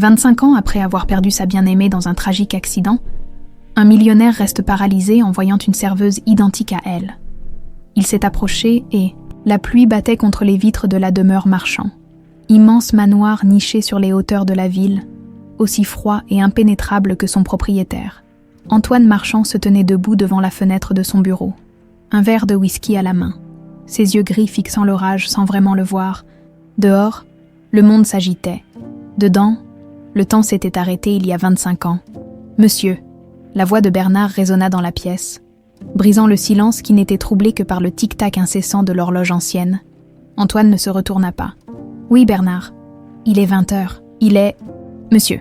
25 ans après avoir perdu sa bien-aimée dans un tragique accident, un millionnaire reste paralysé en voyant une serveuse identique à elle. Il s'est approché et la pluie battait contre les vitres de la demeure Marchand. Immense manoir niché sur les hauteurs de la ville, aussi froid et impénétrable que son propriétaire. Antoine Marchand se tenait debout devant la fenêtre de son bureau, un verre de whisky à la main, ses yeux gris fixant l'orage sans vraiment le voir. Dehors, le monde s'agitait. Dedans, le temps s'était arrêté il y a 25 ans. « Monsieur !» La voix de Bernard résonna dans la pièce, brisant le silence qui n'était troublé que par le tic-tac incessant de l'horloge ancienne. Antoine ne se retourna pas. « Oui, Bernard. Il est 20 heures. Il est... » « Monsieur,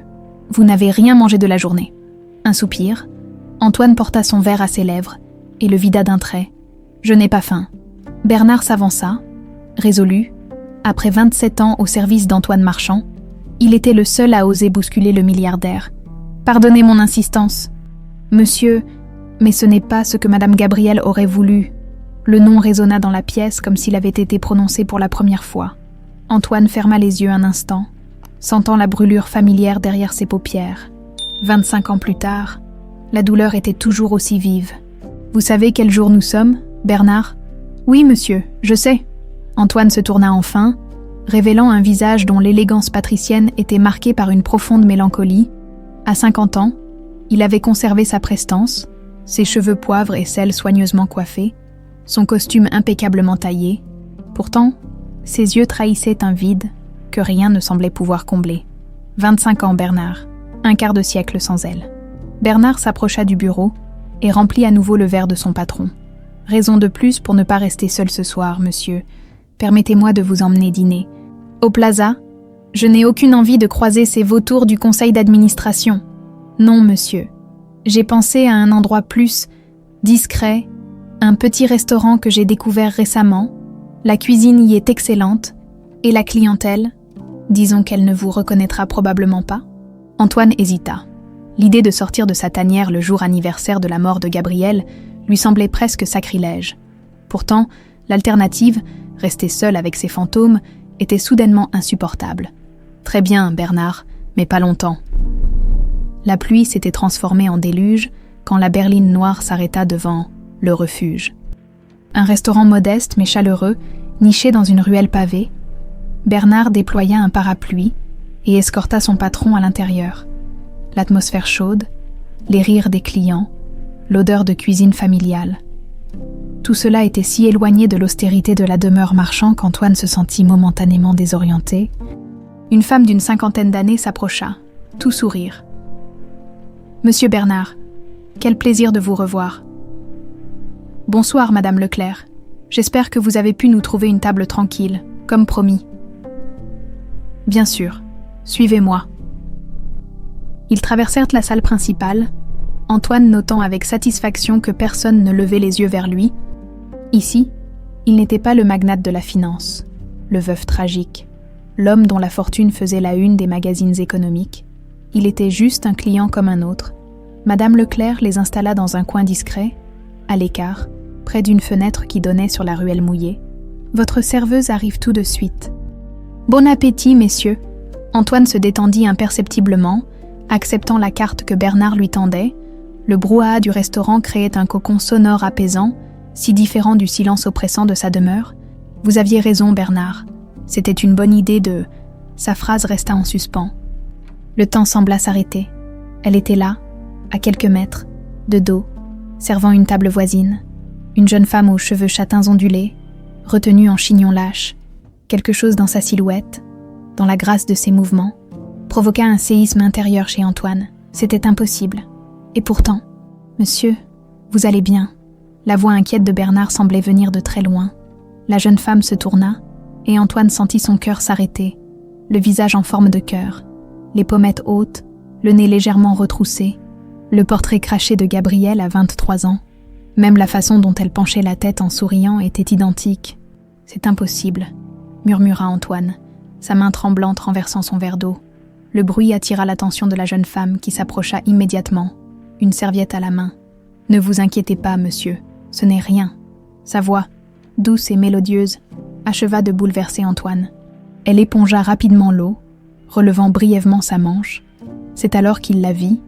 vous n'avez rien mangé de la journée. » Un soupir. Antoine porta son verre à ses lèvres et le vida d'un trait. « Je n'ai pas faim. » Bernard s'avança, résolu. Après 27 ans au service d'Antoine Marchand, il était le seul à oser bousculer le milliardaire. « Pardonnez mon insistance. »« Monsieur, mais ce n'est pas ce que Madame Gabrielle aurait voulu. » Le nom résonna dans la pièce comme s'il avait été prononcé pour la première fois. Antoine ferma les yeux un instant, sentant la brûlure familière derrière ses paupières. 25 ans plus tard, la douleur était toujours aussi vive. « Vous savez quel jour nous sommes, Bernard ?»« Oui, monsieur, je sais. » Antoine se tourna enfin, révélant un visage dont l'élégance patricienne était marquée par une profonde mélancolie. À 50 ans, il avait conservé sa prestance, ses cheveux poivre et sel soigneusement coiffés, son costume impeccablement taillé. Pourtant, ses yeux trahissaient un vide que rien ne semblait pouvoir combler. 25 ans, Bernard, un quart de siècle sans elle. Bernard s'approcha du bureau et remplit à nouveau le verre de son patron. « Raison de plus pour ne pas rester seul ce soir, monsieur. Permettez-moi de vous emmener dîner. Au Plaza, je n'ai aucune envie de croiser ces vautours du conseil d'administration. Non, monsieur. J'ai pensé à un endroit plus discret, un petit restaurant que j'ai découvert récemment. La cuisine y est excellente et la clientèle, disons qu'elle ne vous reconnaîtra probablement pas. » Antoine hésita. L'idée de sortir de sa tanière le jour anniversaire de la mort de Gabrielle lui semblait presque sacrilège. Pourtant, l'alternative, rester seul avec ses fantômes, était soudainement insupportable. « Très bien, Bernard, mais pas longtemps. » La pluie s'était transformée en déluge quand la berline noire s'arrêta devant le refuge. Un restaurant modeste mais chaleureux, niché dans une ruelle pavée. Bernard déploya un parapluie et escorta son patron à l'intérieur. L'atmosphère chaude, les rires des clients, l'odeur de cuisine familiale. Tout cela était si éloigné de l'austérité de la demeure Marchand qu'Antoine se sentit momentanément désorienté. Une femme d'une 50aine d'années s'approcha, tout sourire. « Monsieur Bernard, quel plaisir de vous revoir. »« Bonsoir, Madame Leclerc. J'espère que vous avez pu nous trouver une table tranquille, comme promis. »« Bien sûr. Suivez-moi. » Ils traversèrent la salle principale, Antoine notant avec satisfaction que personne ne levait les yeux vers lui. Ici, il n'était pas le magnate de la finance, le veuf tragique, l'homme dont la fortune faisait la une des magazines économiques. Il était juste un client comme un autre. Madame Leclerc les installa dans un coin discret, à l'écart, près d'une fenêtre qui donnait sur la ruelle mouillée. « Votre serveuse arrive tout de suite. »« Bon appétit, messieurs !» Antoine se détendit imperceptiblement, acceptant la carte que Bernard lui tendait. Le brouhaha du restaurant créait un cocon sonore apaisant, si différent du silence oppressant de sa demeure. « Vous aviez raison, Bernard. C'était une bonne idée de... » Sa phrase resta en suspens. Le temps sembla s'arrêter. Elle était là, à quelques mètres, de dos, servant une table voisine. Une jeune femme aux cheveux châtains ondulés, retenue en chignon lâche. Quelque chose dans sa silhouette, dans la grâce de ses mouvements, provoqua un séisme intérieur chez Antoine. C'était impossible. Et pourtant, « Monsieur, vous allez bien ?» La voix inquiète de Bernard semblait venir de très loin. La jeune femme se tourna, et Antoine sentit son cœur s'arrêter, le visage en forme de cœur, les pommettes hautes, le nez légèrement retroussé, le portrait craché de Gabrielle à 23 ans. Même la façon dont elle penchait la tête en souriant était identique. « C'est impossible », murmura Antoine, sa main tremblante renversant son verre d'eau. Le bruit attira l'attention de la jeune femme qui s'approcha immédiatement, une serviette à la main. « Ne vous inquiétez pas, monsieur, ce n'est rien. » Sa voix, douce et mélodieuse, acheva de bouleverser Antoine. Elle épongea rapidement l'eau, relevant brièvement sa manche. C'est alors qu'il la vit,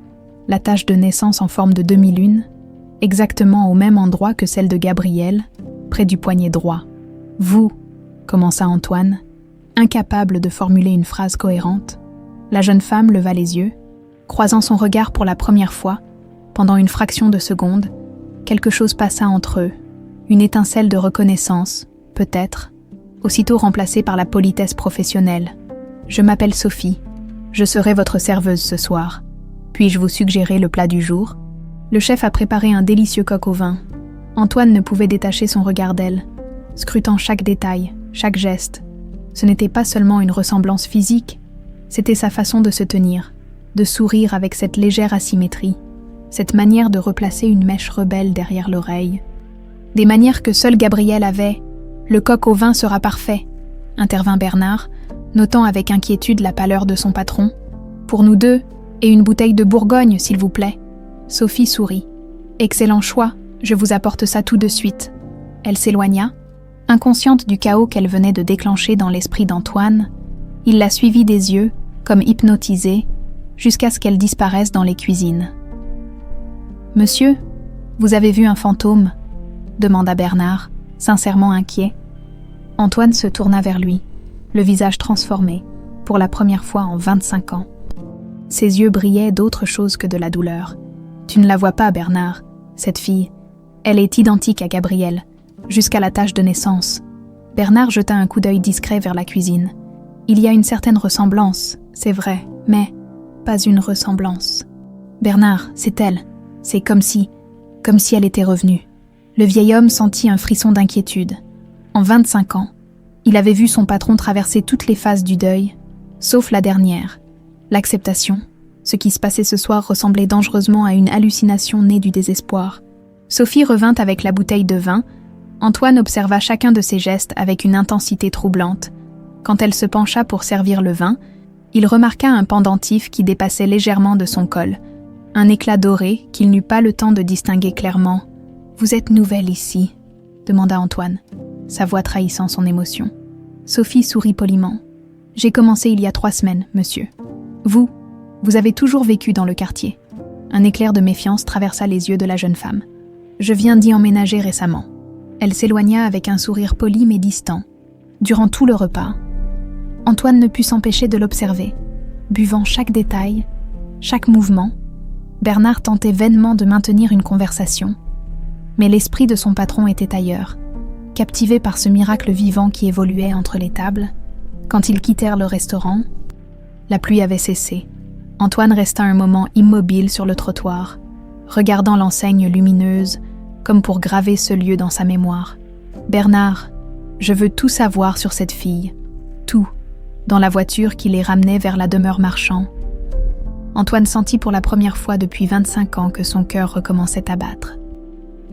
la tache de naissance en forme de demi-lune, exactement au même endroit que celle de Gabriel, près du poignet droit. « Vous », commença Antoine, incapable de formuler une phrase cohérente. La jeune femme leva les yeux, croisant son regard pour la première fois. Pendant une fraction de seconde, quelque chose passa entre eux, une étincelle de reconnaissance, peut-être, aussitôt remplacée par la politesse professionnelle. « Je m'appelle Sophie. Je serai votre serveuse ce soir. Puis-je vous suggérer le plat du jour ?» Le chef a préparé un délicieux coq au vin. Antoine ne pouvait détacher son regard d'elle, scrutant chaque détail, chaque geste. Ce n'était pas seulement une ressemblance physique, c'était sa façon de se tenir, de sourire avec cette légère asymétrie, cette manière de replacer une mèche rebelle derrière l'oreille. Des manières que seul Gabriel avait. « Le coq au vin sera parfait », intervint Bernard, notant avec inquiétude la pâleur de son patron. « Pour nous deux, et une bouteille de Bourgogne, s'il vous plaît. » Sophie sourit. « Excellent choix, je vous apporte ça tout de suite. » Elle s'éloigna, inconsciente du chaos qu'elle venait de déclencher dans l'esprit d'Antoine. Il la suivit des yeux, comme hypnotisée, jusqu'à ce qu'elle disparaisse dans les cuisines. « Monsieur, vous avez vu un fantôme ?» demanda Bernard, sincèrement inquiet. Antoine se tourna vers lui, le visage transformé, pour la première fois en 25 ans. Ses yeux brillaient d'autre chose que de la douleur. « Tu ne la vois pas, Bernard, cette fille. Elle est identique à Gabriel, jusqu'à la tache de naissance. » Bernard jeta un coup d'œil discret vers la cuisine. « Il y a une certaine ressemblance, c'est vrai, mais pas une ressemblance. Bernard, c'est elle. C'est comme si elle était revenue. » Le vieil homme sentit un frisson d'inquiétude. En 25 ans, il avait vu son patron traverser toutes les phases du deuil, sauf la dernière, l'acceptation. Ce qui se passait ce soir ressemblait dangereusement à une hallucination née du désespoir. Sophie revint avec la bouteille de vin. Antoine observa chacun de ses gestes avec une intensité troublante. Quand elle se pencha pour servir le vin, il remarqua un pendentif qui dépassait légèrement de son col, un éclat doré qu'il n'eut pas le temps de distinguer clairement. « Vous êtes nouvelle ici ?» demanda Antoine, sa voix trahissant son émotion. Sophie sourit poliment. « J'ai commencé il y a 3 semaines, monsieur. Vous avez toujours vécu dans le quartier. » Un éclair de méfiance traversa les yeux de la jeune femme. « Je viens d'y emménager récemment. » Elle s'éloigna avec un sourire poli mais distant. Durant tout le repas, Antoine ne put s'empêcher de l'observer, buvant chaque détail, chaque mouvement. Bernard tentait vainement de maintenir une conversation, mais l'esprit de son patron était ailleurs, captivé par ce miracle vivant qui évoluait entre les tables. Quand ils quittèrent le restaurant, la pluie avait cessé. Antoine resta un moment immobile sur le trottoir, regardant l'enseigne lumineuse, comme pour graver ce lieu dans sa mémoire. « Bernard, je veux tout savoir sur cette fille. Tout. » Dans la voiture qui les ramenait vers la demeure marchand. Antoine sentit pour la première fois depuis 25 ans que son cœur recommençait à battre.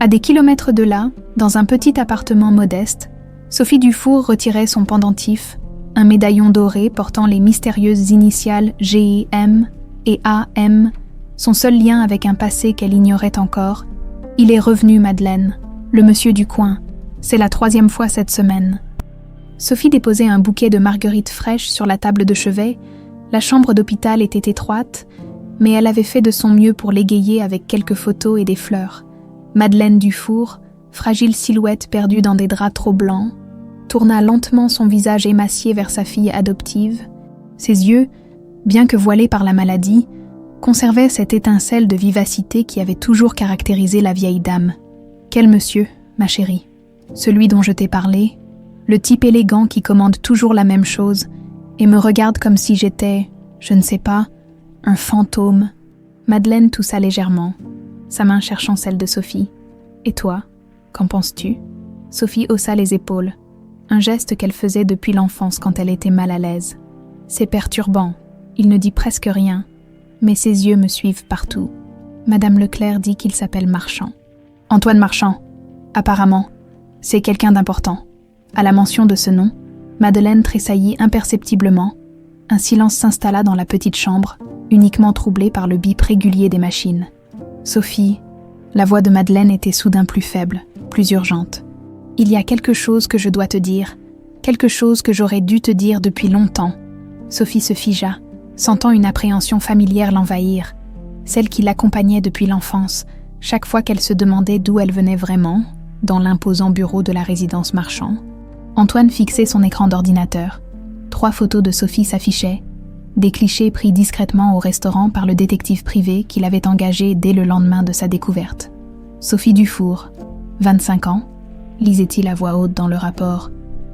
À des kilomètres de là, dans un petit appartement modeste, Sophie Dufour retirait son pendentif, un médaillon doré portant les mystérieuses initiales GIM et AM, son seul lien avec un passé qu'elle ignorait encore. « Il est revenu, Madeleine, le monsieur du coin. C'est la 3e fois cette semaine. » Sophie déposait un bouquet de marguerites fraîches sur la table de chevet. La chambre d'hôpital était étroite, mais elle avait fait de son mieux pour l'égayer avec quelques photos et des fleurs. Madeleine Dufour, fragile silhouette perdue dans des draps trop blancs, tourna lentement son visage émacié vers sa fille adoptive. Ses yeux, bien que voilés par la maladie, conservaient cette étincelle de vivacité qui avait toujours caractérisé la vieille dame. « Quel monsieur, ma chérie ? Celui dont je t'ai parlé ? Le type élégant qui commande toujours la même chose et me regarde comme si j'étais, je ne sais pas, un fantôme. » Madeleine toussa légèrement, sa main cherchant celle de Sophie. « Et toi, qu'en penses-tu » Sophie haussa les épaules, un geste qu'elle faisait depuis l'enfance quand elle était mal à l'aise. « C'est perturbant, il ne dit presque rien, mais ses yeux me suivent partout. Madame Leclerc dit qu'il s'appelle Marchand. »« Antoine Marchand, apparemment, c'est quelqu'un d'important. » À la mention de ce nom, Madeleine tressaillit imperceptiblement. Un silence s'installa dans la petite chambre, uniquement troublé par le bip régulier des machines. « Sophie », la voix de Madeleine était soudain plus faible, plus urgente. « Il y a quelque chose que je dois te dire, quelque chose que j'aurais dû te dire depuis longtemps. Sophie se figea, sentant une appréhension familière l'envahir, celle qui l'accompagnait depuis l'enfance, chaque fois qu'elle se demandait d'où elle venait vraiment, dans l'imposant bureau de la résidence Marchand. Antoine fixait son écran d'ordinateur. 3 photos de Sophie s'affichaient, des clichés pris discrètement au restaurant par le détective privé qu'il avait engagé dès le lendemain de sa découverte. Sophie Dufour, 25 ans, lisait-il à voix haute dans le rapport,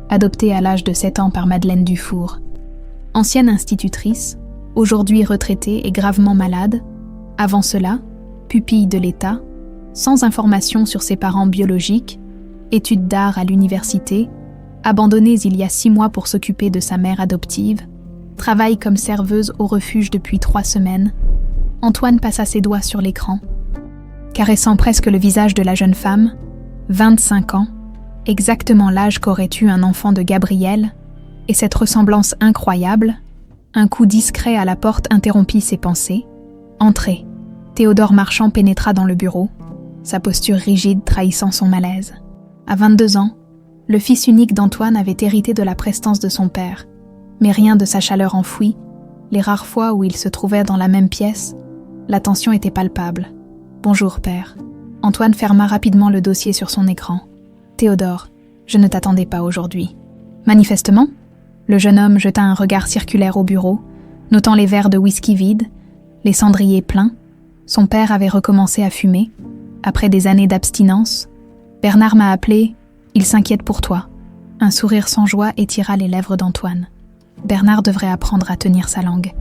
adoptée à l'âge de 7 ans par Madeleine Dufour. Ancienne institutrice, aujourd'hui retraitée et gravement malade, avant cela, pupille de l'État, sans information sur ses parents biologiques, études d'art à l'université, abandonnée il y a 6 mois pour s'occuper de sa mère adoptive, travaille comme serveuse au refuge depuis 3 semaines. Antoine passa ses doigts sur l'écran, caressant presque le visage de la jeune femme, 25 ans, exactement l'âge qu'aurait eu un enfant de Gabriel, et cette ressemblance incroyable, un coup discret à la porte interrompit ses pensées. Entrée. Théodore Marchand pénétra dans le bureau, sa posture rigide trahissant son malaise. À 22 ans, le fils unique d'Antoine avait hérité de la prestance de son père, mais rien de sa chaleur enfouie. Les rares fois où ils se trouvaient dans la même pièce, la tension était palpable. « Bonjour, père. » Antoine ferma rapidement le dossier sur son écran. « Théodore, je ne t'attendais pas aujourd'hui. » Manifestement, le jeune homme jeta un regard circulaire au bureau, notant les verres de whisky vides, les cendriers pleins. Son père avait recommencé à fumer. Après des années d'abstinence, Bernard m'a appelé, il s'inquiète pour toi. Un sourire sans joie étira les lèvres d'Antoine. Bernard devrait apprendre à tenir sa langue.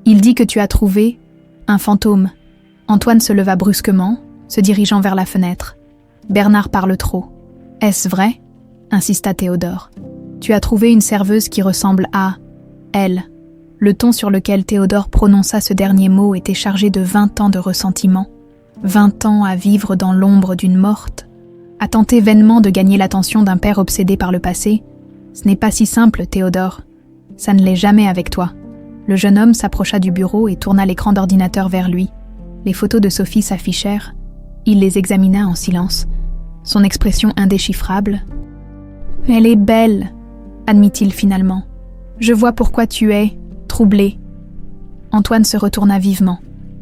Il dit que tu as trouvé un fantôme. Antoine se leva brusquement, se dirigeant vers la fenêtre. Bernard parle trop. Est-ce vrai ? Insista Théodore. Tu as trouvé une serveuse qui ressemble à elle. Le ton sur lequel Théodore prononça ce dernier mot était chargé de 20 ans de ressentiment. 20 ans à vivre dans l'ombre d'une morte, à tenter vainement de gagner l'attention d'un père obsédé par le passé. Ce n'est pas si simple, Théodore. Ça ne l'est jamais avec toi. Le jeune homme s'approcha du bureau et tourna l'écran d'ordinateur vers lui. Les photos de Sophie s'affichèrent. Il les examina en silence. Son expression indéchiffrable. « Elle est belle », admit-il finalement. « Je vois pourquoi tu es troublé. » Antoine se retourna vivement.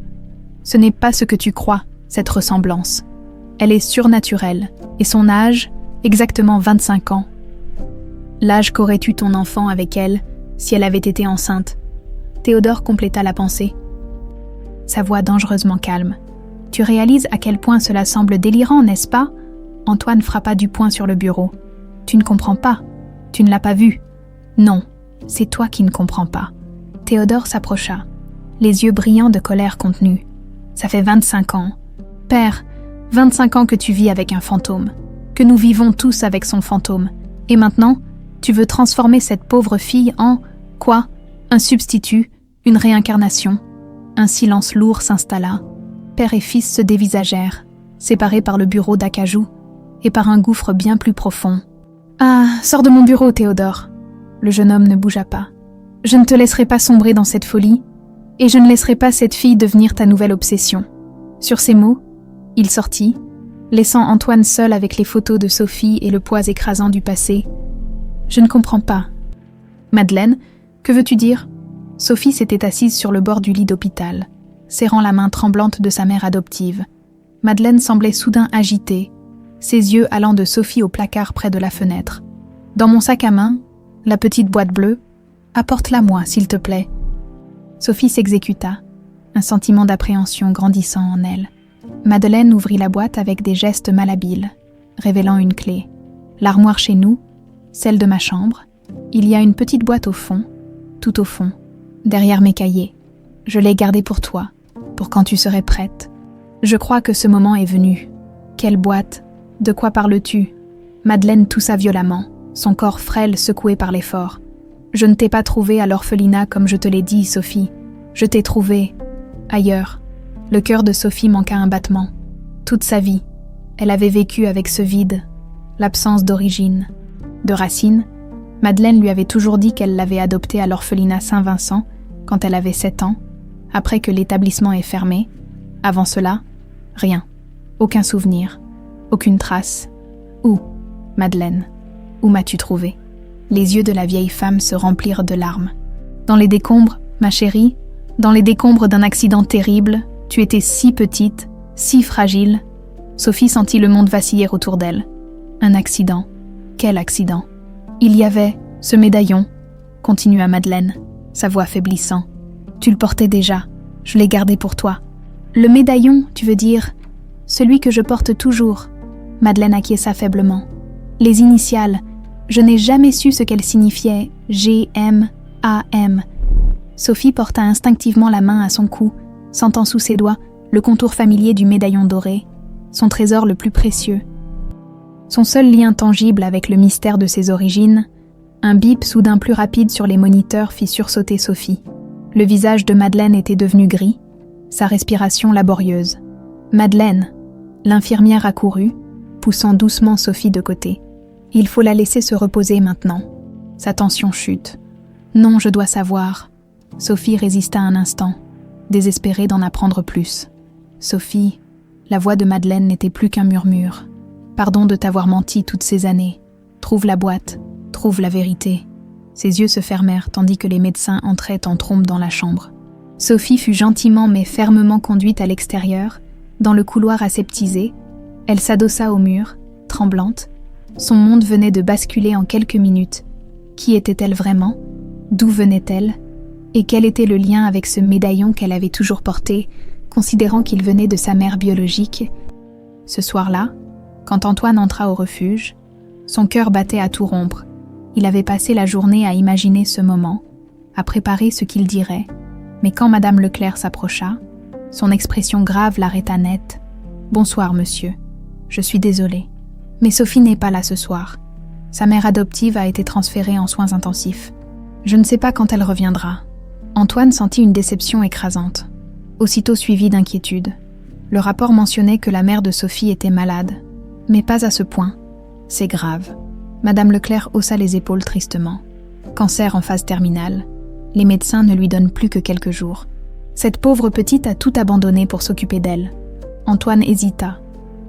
« Ce n'est pas ce que tu crois, cette ressemblance. Elle est surnaturelle, et son âge, exactement 25 ans. L'âge qu'aurait eu ton enfant avec elle, si elle avait été enceinte. » Théodore compléta la pensée. Sa voix dangereusement calme. « Tu réalises à quel point cela semble délirant, n'est-ce pas ?» Antoine frappa du poing sur le bureau. « Tu ne comprends pas. Tu ne l'as pas vu. Non, c'est toi qui ne comprends pas. » Théodore s'approcha, les yeux brillants de colère contenue. « Ça fait 25 ans. Père, 25 ans que tu vis avec un fantôme, que nous vivons tous avec son fantôme. Et maintenant, tu veux transformer cette pauvre fille en, quoi ? Un substitut, une réincarnation. » Un silence lourd s'installa. Père et fils se dévisagèrent, séparés par le bureau d'acajou et par un gouffre bien plus profond. « Ah, sors de mon bureau, Théodore !» Le jeune homme ne bougea pas. « Je ne te laisserai pas sombrer dans cette folie, et je ne laisserai pas cette fille devenir ta nouvelle obsession. » Sur ces mots, il sortit, laissant Antoine seul avec les photos de Sophie et le poids écrasant du passé. « Je ne comprends pas. »« Madeleine, que veux-tu dire ?» Sophie s'était assise sur le bord du lit d'hôpital, serrant la main tremblante de sa mère adoptive. Madeleine semblait soudain agitée, ses yeux allant de Sophie au placard près de la fenêtre. « Dans mon sac à main, la petite boîte bleue, apporte-la-moi, s'il te plaît. » Sophie s'exécuta, un sentiment d'appréhension grandissant en elle. Madeleine ouvrit la boîte avec des gestes malhabiles, révélant une clé. « L'armoire chez nous, celle de ma chambre, il y a une petite boîte au fond, tout au fond, derrière mes cahiers. Je l'ai gardée pour toi, pour quand tu serais prête. Je crois que ce moment est venu. Quelle boîte ? De quoi parles-tu » Madeleine toussa violemment, son corps frêle secoué par l'effort. « Je ne t'ai pas trouvée à l'orphelinat comme je te l'ai dit, Sophie. Je t'ai trouvée ailleurs. » Le cœur de Sophie manqua un battement. Toute sa vie, elle avait vécu avec ce vide, l'absence d'origine. De racines, Madeleine lui avait toujours dit qu'elle l'avait adoptée à l'orphelinat Saint-Vincent quand elle avait 7 ans, après que l'établissement ait fermé. Avant cela, rien. Aucun souvenir. Aucune trace. Où, Madeleine, où m'as-tu trouvée ? Les yeux de la vieille femme se remplirent de larmes. Dans les décombres, ma chérie, dans les décombres d'un accident terrible, tu étais si petite, si fragile. Sophie sentit le monde vaciller autour d'elle. Un accident. Quel accident? Il y avait ce médaillon, continua Madeleine, sa voix faiblissant. Tu le portais déjà, je l'ai gardé pour toi. Le médaillon, tu veux dire? Celui que je porte toujours. Madeleine acquiesça faiblement. Les initiales, je n'ai jamais su ce qu'elles signifiaient. G-M-A-M. Sophie porta instinctivement la main à son cou, sentant sous ses doigts le contour familier du médaillon doré, son trésor le plus précieux. Son seul lien tangible avec le mystère de ses origines, un bip soudain plus rapide sur les moniteurs fit sursauter Sophie. Le visage de Madeleine était devenu gris, sa respiration laborieuse. « Madeleine !» L'infirmière accourut, poussant doucement Sophie de côté. « Il faut la laisser se reposer maintenant. » Sa tension chute. « Non, je dois savoir. » Sophie résista un instant, désespérée d'en apprendre plus. « Sophie !» La voix de Madeleine n'était plus qu'un murmure. « Pardon de t'avoir menti toutes ces années. Trouve la boîte, trouve la vérité. » Ses yeux se fermèrent tandis que les médecins entraient en trombe dans la chambre. Sophie fut gentiment mais fermement conduite à l'extérieur, dans le couloir aseptisé. Elle s'adossa au mur, tremblante. Son monde venait de basculer en quelques minutes. Qui était-elle vraiment? D'où venait-elle? Et quel était le lien avec ce médaillon qu'elle avait toujours porté, considérant qu'il venait de sa mère biologique? Ce soir-là, quand Antoine entra au refuge, son cœur battait à tout rompre. Il avait passé la journée à imaginer ce moment, à préparer ce qu'il dirait, mais quand Madame Leclerc s'approcha, son expression grave l'arrêta net. « Bonsoir, monsieur. Je suis désolée. Mais Sophie n'est pas là ce soir. Sa mère adoptive a été transférée en soins intensifs. Je ne sais pas quand elle reviendra. » Antoine sentit une déception écrasante, aussitôt suivie d'inquiétude. Le rapport mentionnait que la mère de Sophie était malade, mais pas à ce point. C'est grave. Madame Leclerc haussa les épaules tristement. Cancer en phase terminale. Les médecins ne lui donnent plus que quelques jours. Cette pauvre petite a tout abandonné pour s'occuper d'elle. Antoine hésita,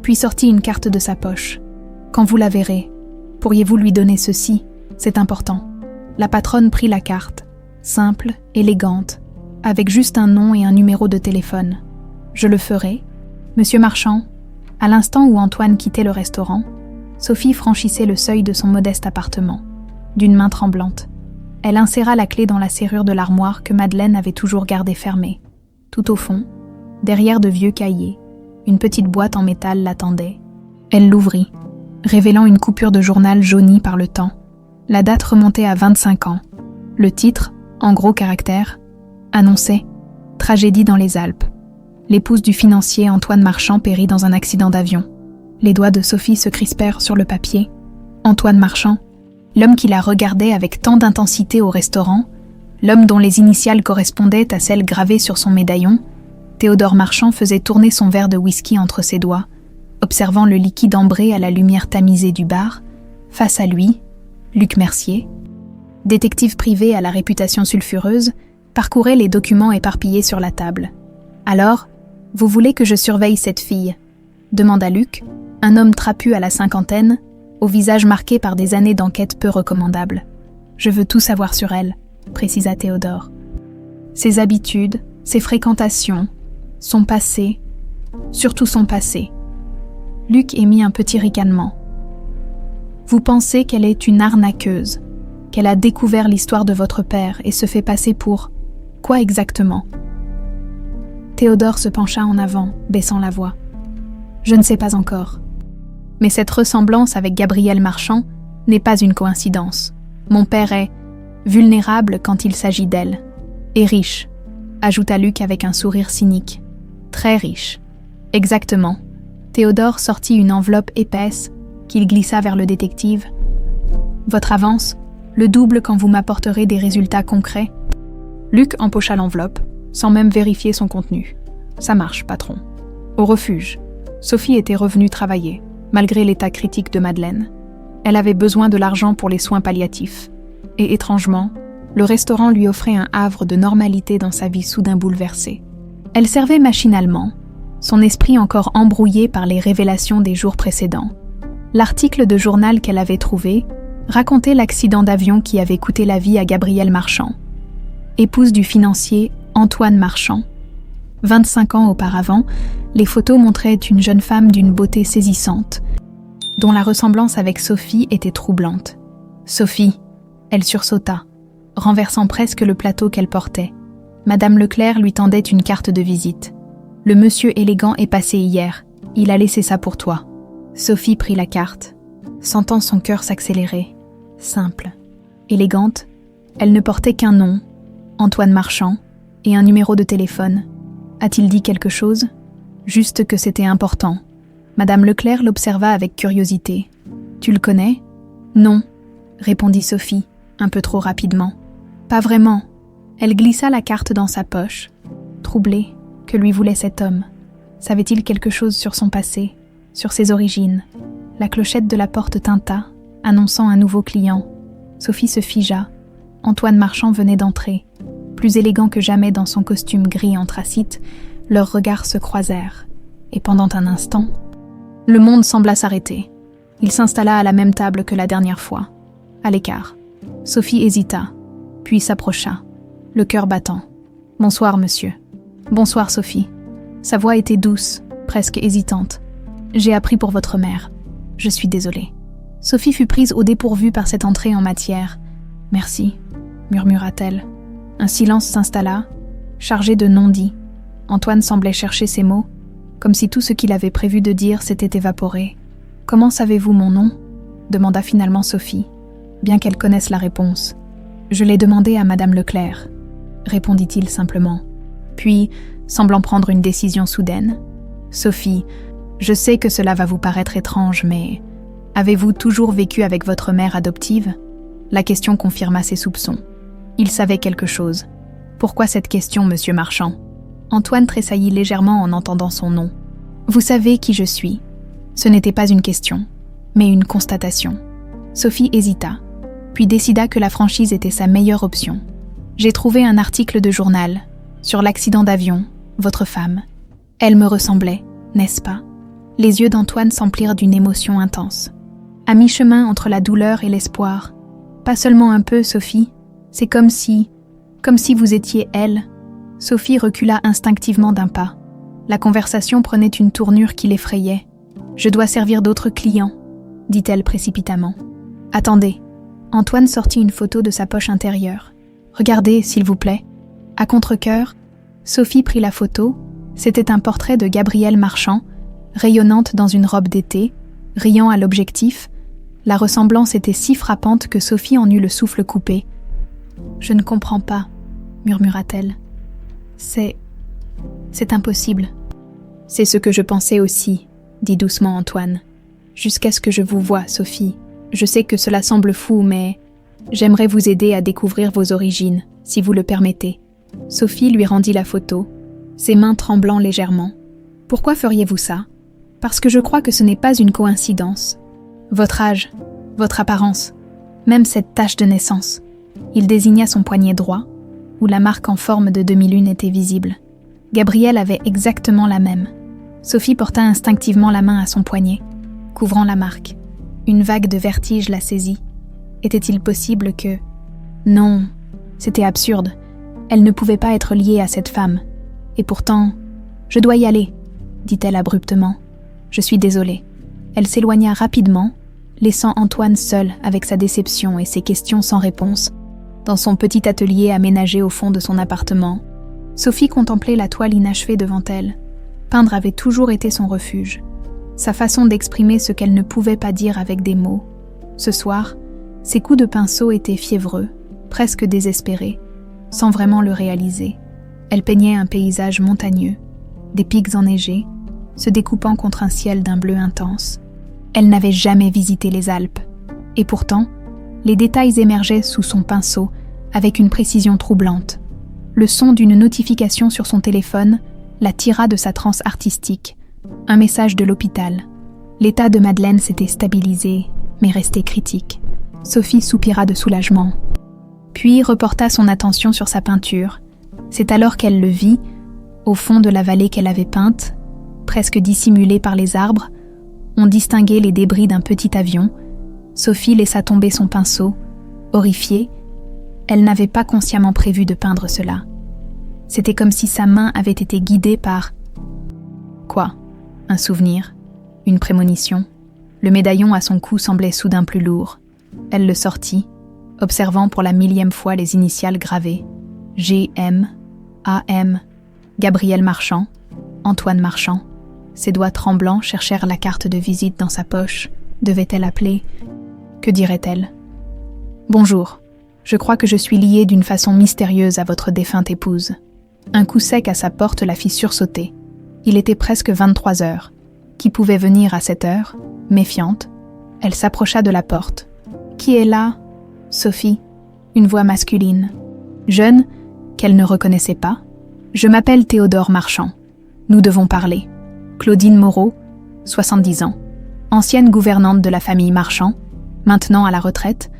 puis sortit une carte de sa poche. Quand vous la verrez, pourriez-vous lui donner ceci? C'est important. La patronne prit la carte, simple, élégante, avec juste un nom et un numéro de téléphone. Je le ferai. Monsieur Marchand, à l'instant où Antoine quittait le restaurant, Sophie franchissait le seuil de son modeste appartement, d'une main tremblante. Elle inséra la clé dans la serrure de l'armoire que Madeleine avait toujours gardée fermée. Tout au fond, derrière de vieux cahiers, une petite boîte en métal l'attendait. Elle l'ouvrit, révélant une coupure de journal jaunie par le temps. La date remontait à 25 ans. Le titre, en gros caractères, annonçait « Tragédie dans les Alpes ». L'épouse du financier Antoine Marchand périt dans un accident d'avion. Les doigts de Sophie se crispèrent sur le papier. Antoine Marchand, l'homme qui la regardait avec tant d'intensité au restaurant, l'homme dont les initiales correspondaient à celles gravées sur son médaillon, Théodore Marchand faisait tourner son verre de whisky entre ses doigts, observant le liquide ambré à la lumière tamisée du bar. Face à lui, Luc Mercier, détective privé à la réputation sulfureuse, parcourait les documents éparpillés sur la table. « Alors, vous voulez que je surveille cette fille ?» demanda Luc, un homme trapu à la cinquantaine, au visage marqué par des années d'enquête peu recommandables. « Je veux tout savoir sur elle », précisa Théodore. « Ses habitudes, ses fréquentations, son passé, surtout son passé. » Luc émit un petit ricanement. « Vous pensez qu'elle est une arnaqueuse, qu'elle a découvert l'histoire de votre père et se fait passer pour... quoi exactement ?» Théodore se pencha en avant, baissant la voix. « Je ne sais pas encore. Mais cette ressemblance avec Gabriel Marchand n'est pas une coïncidence. Mon père est vulnérable quand il s'agit d'elle. Et riche, ajouta Luc avec un sourire cynique. Très riche. Exactement. » Théodore sortit une enveloppe épaisse qu'il glissa vers le détective. « Votre avance, le double quand vous m'apporterez des résultats concrets. » Luc empocha l'enveloppe, sans même vérifier son contenu. « Ça marche, patron. » Au refuge, Sophie était revenue travailler, malgré l'état critique de Madeleine. Elle avait besoin de l'argent pour les soins palliatifs. Et étrangement, le restaurant lui offrait un havre de normalité dans sa vie soudain bouleversée. Elle servait machinalement, son esprit encore embrouillé par les révélations des jours précédents. L'article de journal qu'elle avait trouvé racontait l'accident d'avion qui avait coûté la vie à Gabriel Marchand. épouse du financier Antoine Marchand. 25 ans auparavant, les photos montraient une jeune femme d'une beauté saisissante, dont la ressemblance avec Sophie était troublante. Sophie, elle sursauta, renversant presque le plateau qu'elle portait. Madame Leclerc lui tendait une carte de visite. « Le monsieur élégant est passé hier. Il a laissé ça pour toi. » Sophie prit la carte, sentant son cœur s'accélérer. Simple, élégante, elle ne portait qu'un nom, Antoine Marchand, et un numéro de téléphone. A-t-il dit quelque chose ? Juste que c'était important. Madame Leclerc l'observa avec curiosité. « Tu le connais ? » ?»« Non, » répondit Sophie, un peu trop rapidement. « Pas vraiment. » Elle glissa la carte dans sa poche. Troublée, que lui voulait cet homme ? Savait-il quelque chose sur son passé, sur ses origines ? La clochette de la porte tinta, annonçant un nouveau client. Sophie se figea. Antoine Marchand venait d'entrer. Plus élégant que jamais dans son costume gris anthracite, leurs regards se croisèrent. Et pendant un instant, le monde sembla s'arrêter. Il s'installa à la même table que la dernière fois, à l'écart. Sophie hésita, puis s'approcha, le cœur battant. « Bonsoir, monsieur. »« Bonsoir, Sophie. » Sa voix était douce, presque hésitante. « J'ai appris pour votre mère. Je suis désolée. » Sophie fut prise au dépourvu par cette entrée en matière. « Merci, » murmura-t-elle. Un silence s'installa, chargé de non-dits. Antoine semblait chercher ses mots, comme si tout ce qu'il avait prévu de dire s'était évaporé. « Comment savez-vous mon nom ?» demanda finalement Sophie, bien qu'elle connaisse la réponse. « Je l'ai demandé à Madame Leclerc », répondit-il simplement. Puis, semblant prendre une décision soudaine, « Sophie, je sais que cela va vous paraître étrange, mais avez-vous toujours vécu avec votre mère adoptive ?» La question confirma ses soupçons. Il savait quelque chose. Pourquoi cette question, monsieur Marchand ? Antoine tressaillit légèrement en entendant son nom. Vous savez qui je suis. Ce n'était pas une question, mais une constatation. Sophie hésita, puis décida que la franchise était sa meilleure option. J'ai trouvé un article de journal sur l'accident d'avion, votre femme. Elle me ressemblait, n'est-ce pas ? Les yeux d'Antoine s'emplirent d'une émotion intense. À mi-chemin entre la douleur et l'espoir. Pas seulement un peu, Sophie. C'est comme si vous étiez elle. Sophie recula instinctivement d'un pas. La conversation prenait une tournure qui l'effrayait. « Je dois servir d'autres clients », dit-elle précipitamment. « Attendez. » Antoine sortit une photo de sa poche intérieure. « Regardez, s'il vous plaît. » À contre-cœur, Sophie prit la photo. C'était un portrait de Gabrielle Marchand, rayonnante dans une robe d'été, riant à l'objectif. La ressemblance était si frappante que Sophie en eut le souffle coupé. « Je ne comprends pas, » murmura-t-elle. « C'est impossible. » « C'est ce que je pensais aussi, » dit doucement Antoine. « Jusqu'à ce que je vous voie, Sophie. Je sais que cela semble fou, mais j'aimerais vous aider à découvrir vos origines, si vous le permettez. » Sophie lui rendit la photo, ses mains tremblant légèrement. « Pourquoi feriez-vous ça ? Parce que je crois que ce n'est pas une coïncidence. Votre âge, votre apparence, même cette tache de naissance. » Il désigna son poignet droit, où la marque en forme de demi-lune était visible. Gabrielle avait exactement la même. Sophie porta instinctivement la main à son poignet, couvrant la marque. Une vague de vertige la saisit. Était-il possible que... Non, c'était absurde. Elle ne pouvait pas être liée à cette femme. Et pourtant... « Je dois y aller, » dit-elle abruptement. « Je suis désolée. » Elle s'éloigna rapidement, laissant Antoine seul avec sa déception et ses questions sans réponse, dans son petit atelier aménagé au fond de son appartement. Sophie contemplait la toile inachevée devant elle. Peindre avait toujours été son refuge. Sa façon d'exprimer ce qu'elle ne pouvait pas dire avec des mots. Ce soir, ses coups de pinceau étaient fiévreux, presque désespérés, sans vraiment le réaliser. Elle peignait un paysage montagneux, des pics enneigés, se découpant contre un ciel d'un bleu intense. Elle n'avait jamais visité les Alpes. Et pourtant, les détails émergeaient sous son pinceau avec une précision troublante. Le son d'une notification sur son téléphone la tira de sa transe artistique. Un message de l'hôpital. L'état de Madeleine s'était stabilisé, mais restait critique. Sophie soupira de soulagement. Puis reporta son attention sur sa peinture. C'est alors qu'elle le vit, au fond de la vallée qu'elle avait peinte, presque dissimulée par les arbres. On distinguait les débris d'un petit avion. Sophie laissa tomber son pinceau. Horrifiée, Elle n'avait pas consciemment prévu de peindre cela. C'était comme si sa main avait été guidée par... Quoi? Un souvenir? Une prémonition? Le médaillon à son cou semblait soudain plus lourd. Elle le sortit, observant pour la 1000e fois les initiales gravées. G.M. A.M. Gabriel Marchand, Antoine Marchand. Ses doigts tremblants cherchèrent la carte de visite dans sa poche. Devait-elle appeler? Que dirait-elle? Bonjour. Je crois que je suis liée d'une façon mystérieuse à votre défunte épouse. Un coup sec à sa porte la fit sursauter. Il était presque 23 heures. Qui pouvait venir à cette heure? Méfiante, elle s'approcha de la porte. Qui est là? Sophie. Une voix masculine. Jeune, qu'elle ne reconnaissait pas. Je m'appelle Théodore Marchand. Nous devons parler. Claudine Moreau, 70 ans. Ancienne gouvernante de la famille Marchand, maintenant à la retraite,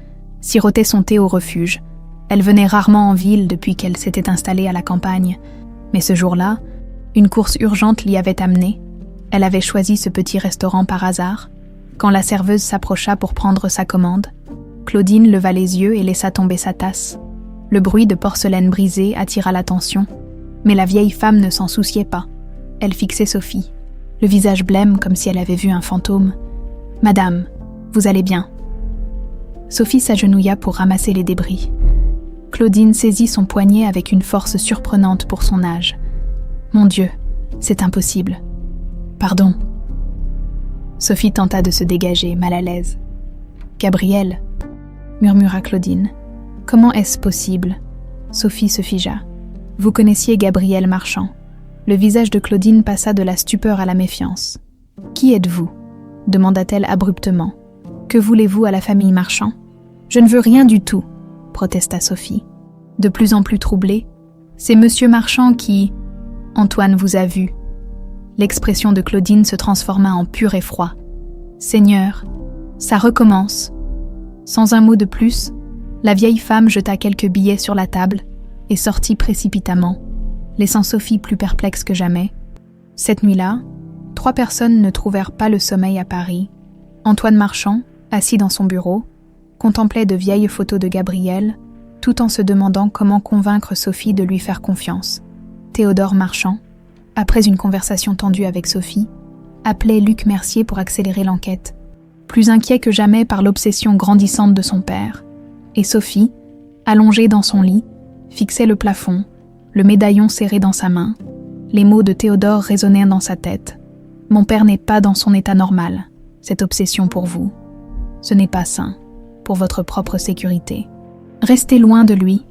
sirotait son thé au refuge. Elle venait rarement en ville depuis qu'elle s'était installée à la campagne. Mais ce jour-là, une course urgente l'y avait amenée. Elle avait choisi ce petit restaurant par hasard. Quand la serveuse s'approcha pour prendre sa commande, Claudine leva les yeux et laissa tomber sa tasse. Le bruit de porcelaine brisée attira l'attention, mais la vieille femme ne s'en souciait pas. Elle fixait Sophie, le visage blême comme si elle avait vu un fantôme. « Madame, vous allez bien ?» Sophie s'agenouilla pour ramasser les débris. Claudine saisit son poignet avec une force surprenante pour son âge. « Mon Dieu, c'est impossible. Pardon. » Sophie tenta de se dégager, mal à l'aise. « Gabriel, » murmura Claudine. « Comment est-ce possible ?» Sophie se figea. « Vous connaissiez Gabriel Marchand. » Le visage de Claudine passa de la stupeur à la méfiance. « Qui êtes-vous » demanda-t-elle abruptement. « Que voulez-vous à la famille Marchand ?»« Je ne veux rien du tout » protesta Sophie. De plus en plus troublée, « C'est Monsieur Marchand qui... » « Antoine vous a vu. » L'expression de Claudine se transforma en pur effroi. « Seigneur, ça recommence. » Sans un mot de plus, la vieille femme jeta quelques billets sur la table et sortit précipitamment, laissant Sophie plus perplexe que jamais. Cette nuit-là, 3 personnes ne trouvèrent pas le sommeil à Paris. Antoine Marchand, assis dans son bureau, contemplait de vieilles photos de Gabriel, tout en se demandant comment convaincre Sophie de lui faire confiance. Théodore Marchand, après une conversation tendue avec Sophie, appelait Luc Mercier pour accélérer l'enquête, plus inquiet que jamais par l'obsession grandissante de son père. Et Sophie, allongée dans son lit, fixait le plafond, le médaillon serré dans sa main. Les mots de Théodore résonnaient dans sa tête. « Mon père n'est pas dans son état normal. Cette obsession pour vous. Ce n'est pas sain, pour votre propre sécurité. Restez loin de lui.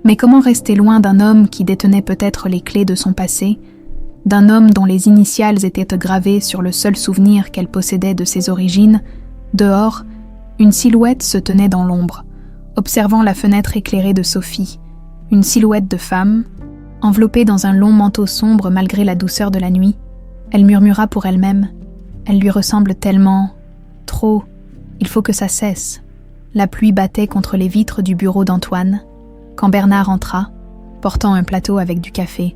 Mais comment rester loin d'un homme qui détenait peut-être les clés de son passé, d'un homme dont les initiales étaient gravées sur le seul souvenir qu'elle possédait de ses origines? Dehors, une silhouette se tenait dans l'ombre, observant la fenêtre éclairée de Sophie, une silhouette de femme, enveloppée dans un long manteau sombre malgré la douceur de la nuit. Elle murmura pour elle-même. Elle lui ressemble tellement... Trop. Il faut que ça cesse. La pluie battait contre les vitres du bureau d'Antoine. Quand Bernard entra, portant un plateau avec du café,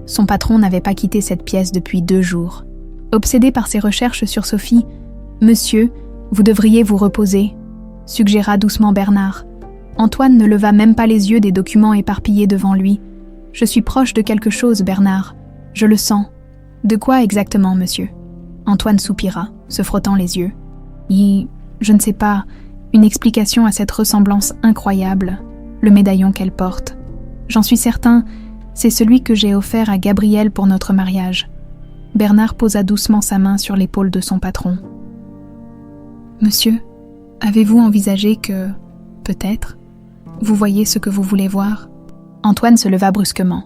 son patron n'avait pas quitté cette pièce depuis 2 jours. Obsédé par ses recherches sur Sophie, « Monsieur, vous devriez vous reposer », suggéra doucement Bernard. Antoine ne leva même pas les yeux des documents éparpillés devant lui. « Je suis proche de quelque chose, Bernard. Je le sens. »« De quoi exactement, monsieur ?» Antoine soupira, se frottant les yeux. « Je ne sais pas, une explication à cette ressemblance incroyable. » Le médaillon qu'elle porte. J'en suis certain, c'est celui que j'ai offert à Gabriel pour notre mariage. Bernard posa doucement sa main sur l'épaule de son patron. Monsieur, avez-vous envisagé que, peut-être, vous voyez ce que vous voulez voir? Antoine se leva brusquement.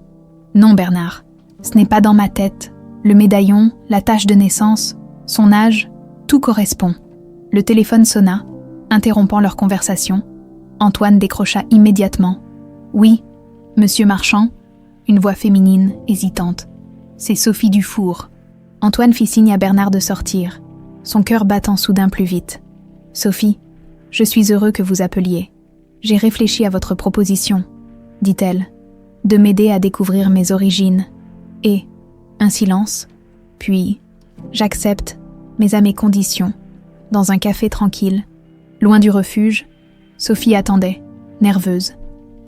Non, Bernard, ce n'est pas dans ma tête. Le médaillon, la tache de naissance, son âge, tout correspond. Le téléphone sonna, interrompant leur conversation. Antoine décrocha immédiatement. « Oui, Monsieur Marchand ?» Une voix féminine, hésitante. « C'est Sophie Dufour. » Antoine fit signe à Bernard de sortir, son cœur battant soudain plus vite. « Sophie, je suis heureux que vous appeliez. J'ai réfléchi à votre proposition, » dit-elle, « de m'aider à découvrir mes origines. Et, un silence, puis, j'accepte, mais à mes conditions. » Dans un café tranquille, loin du refuge, Sophie attendait, nerveuse.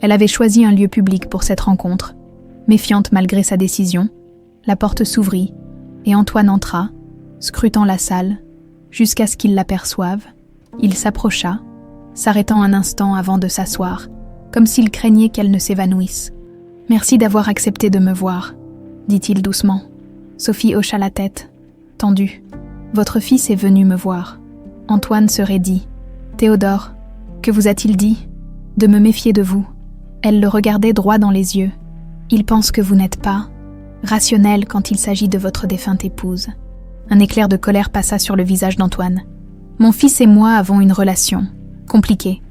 Elle avait choisi un lieu public pour cette rencontre. Méfiante malgré sa décision, la porte s'ouvrit et Antoine entra, scrutant la salle, jusqu'à ce qu'il l'aperçoive. Il s'approcha, s'arrêtant un instant avant de s'asseoir, comme s'il craignait qu'elle ne s'évanouisse. « Merci d'avoir accepté de me voir », dit-il doucement. Sophie hocha la tête, tendue. « Votre fils est venu me voir. » Antoine se raidit. « Théodore, que vous a-t-il dit ? De me méfier de vous. » Elle le regardait droit dans les yeux. « Il pense que vous n'êtes pas rationnel quand il s'agit de votre défunte épouse. » Un éclair de colère passa sur le visage d'Antoine. « Mon fils et moi avons une relation compliquée.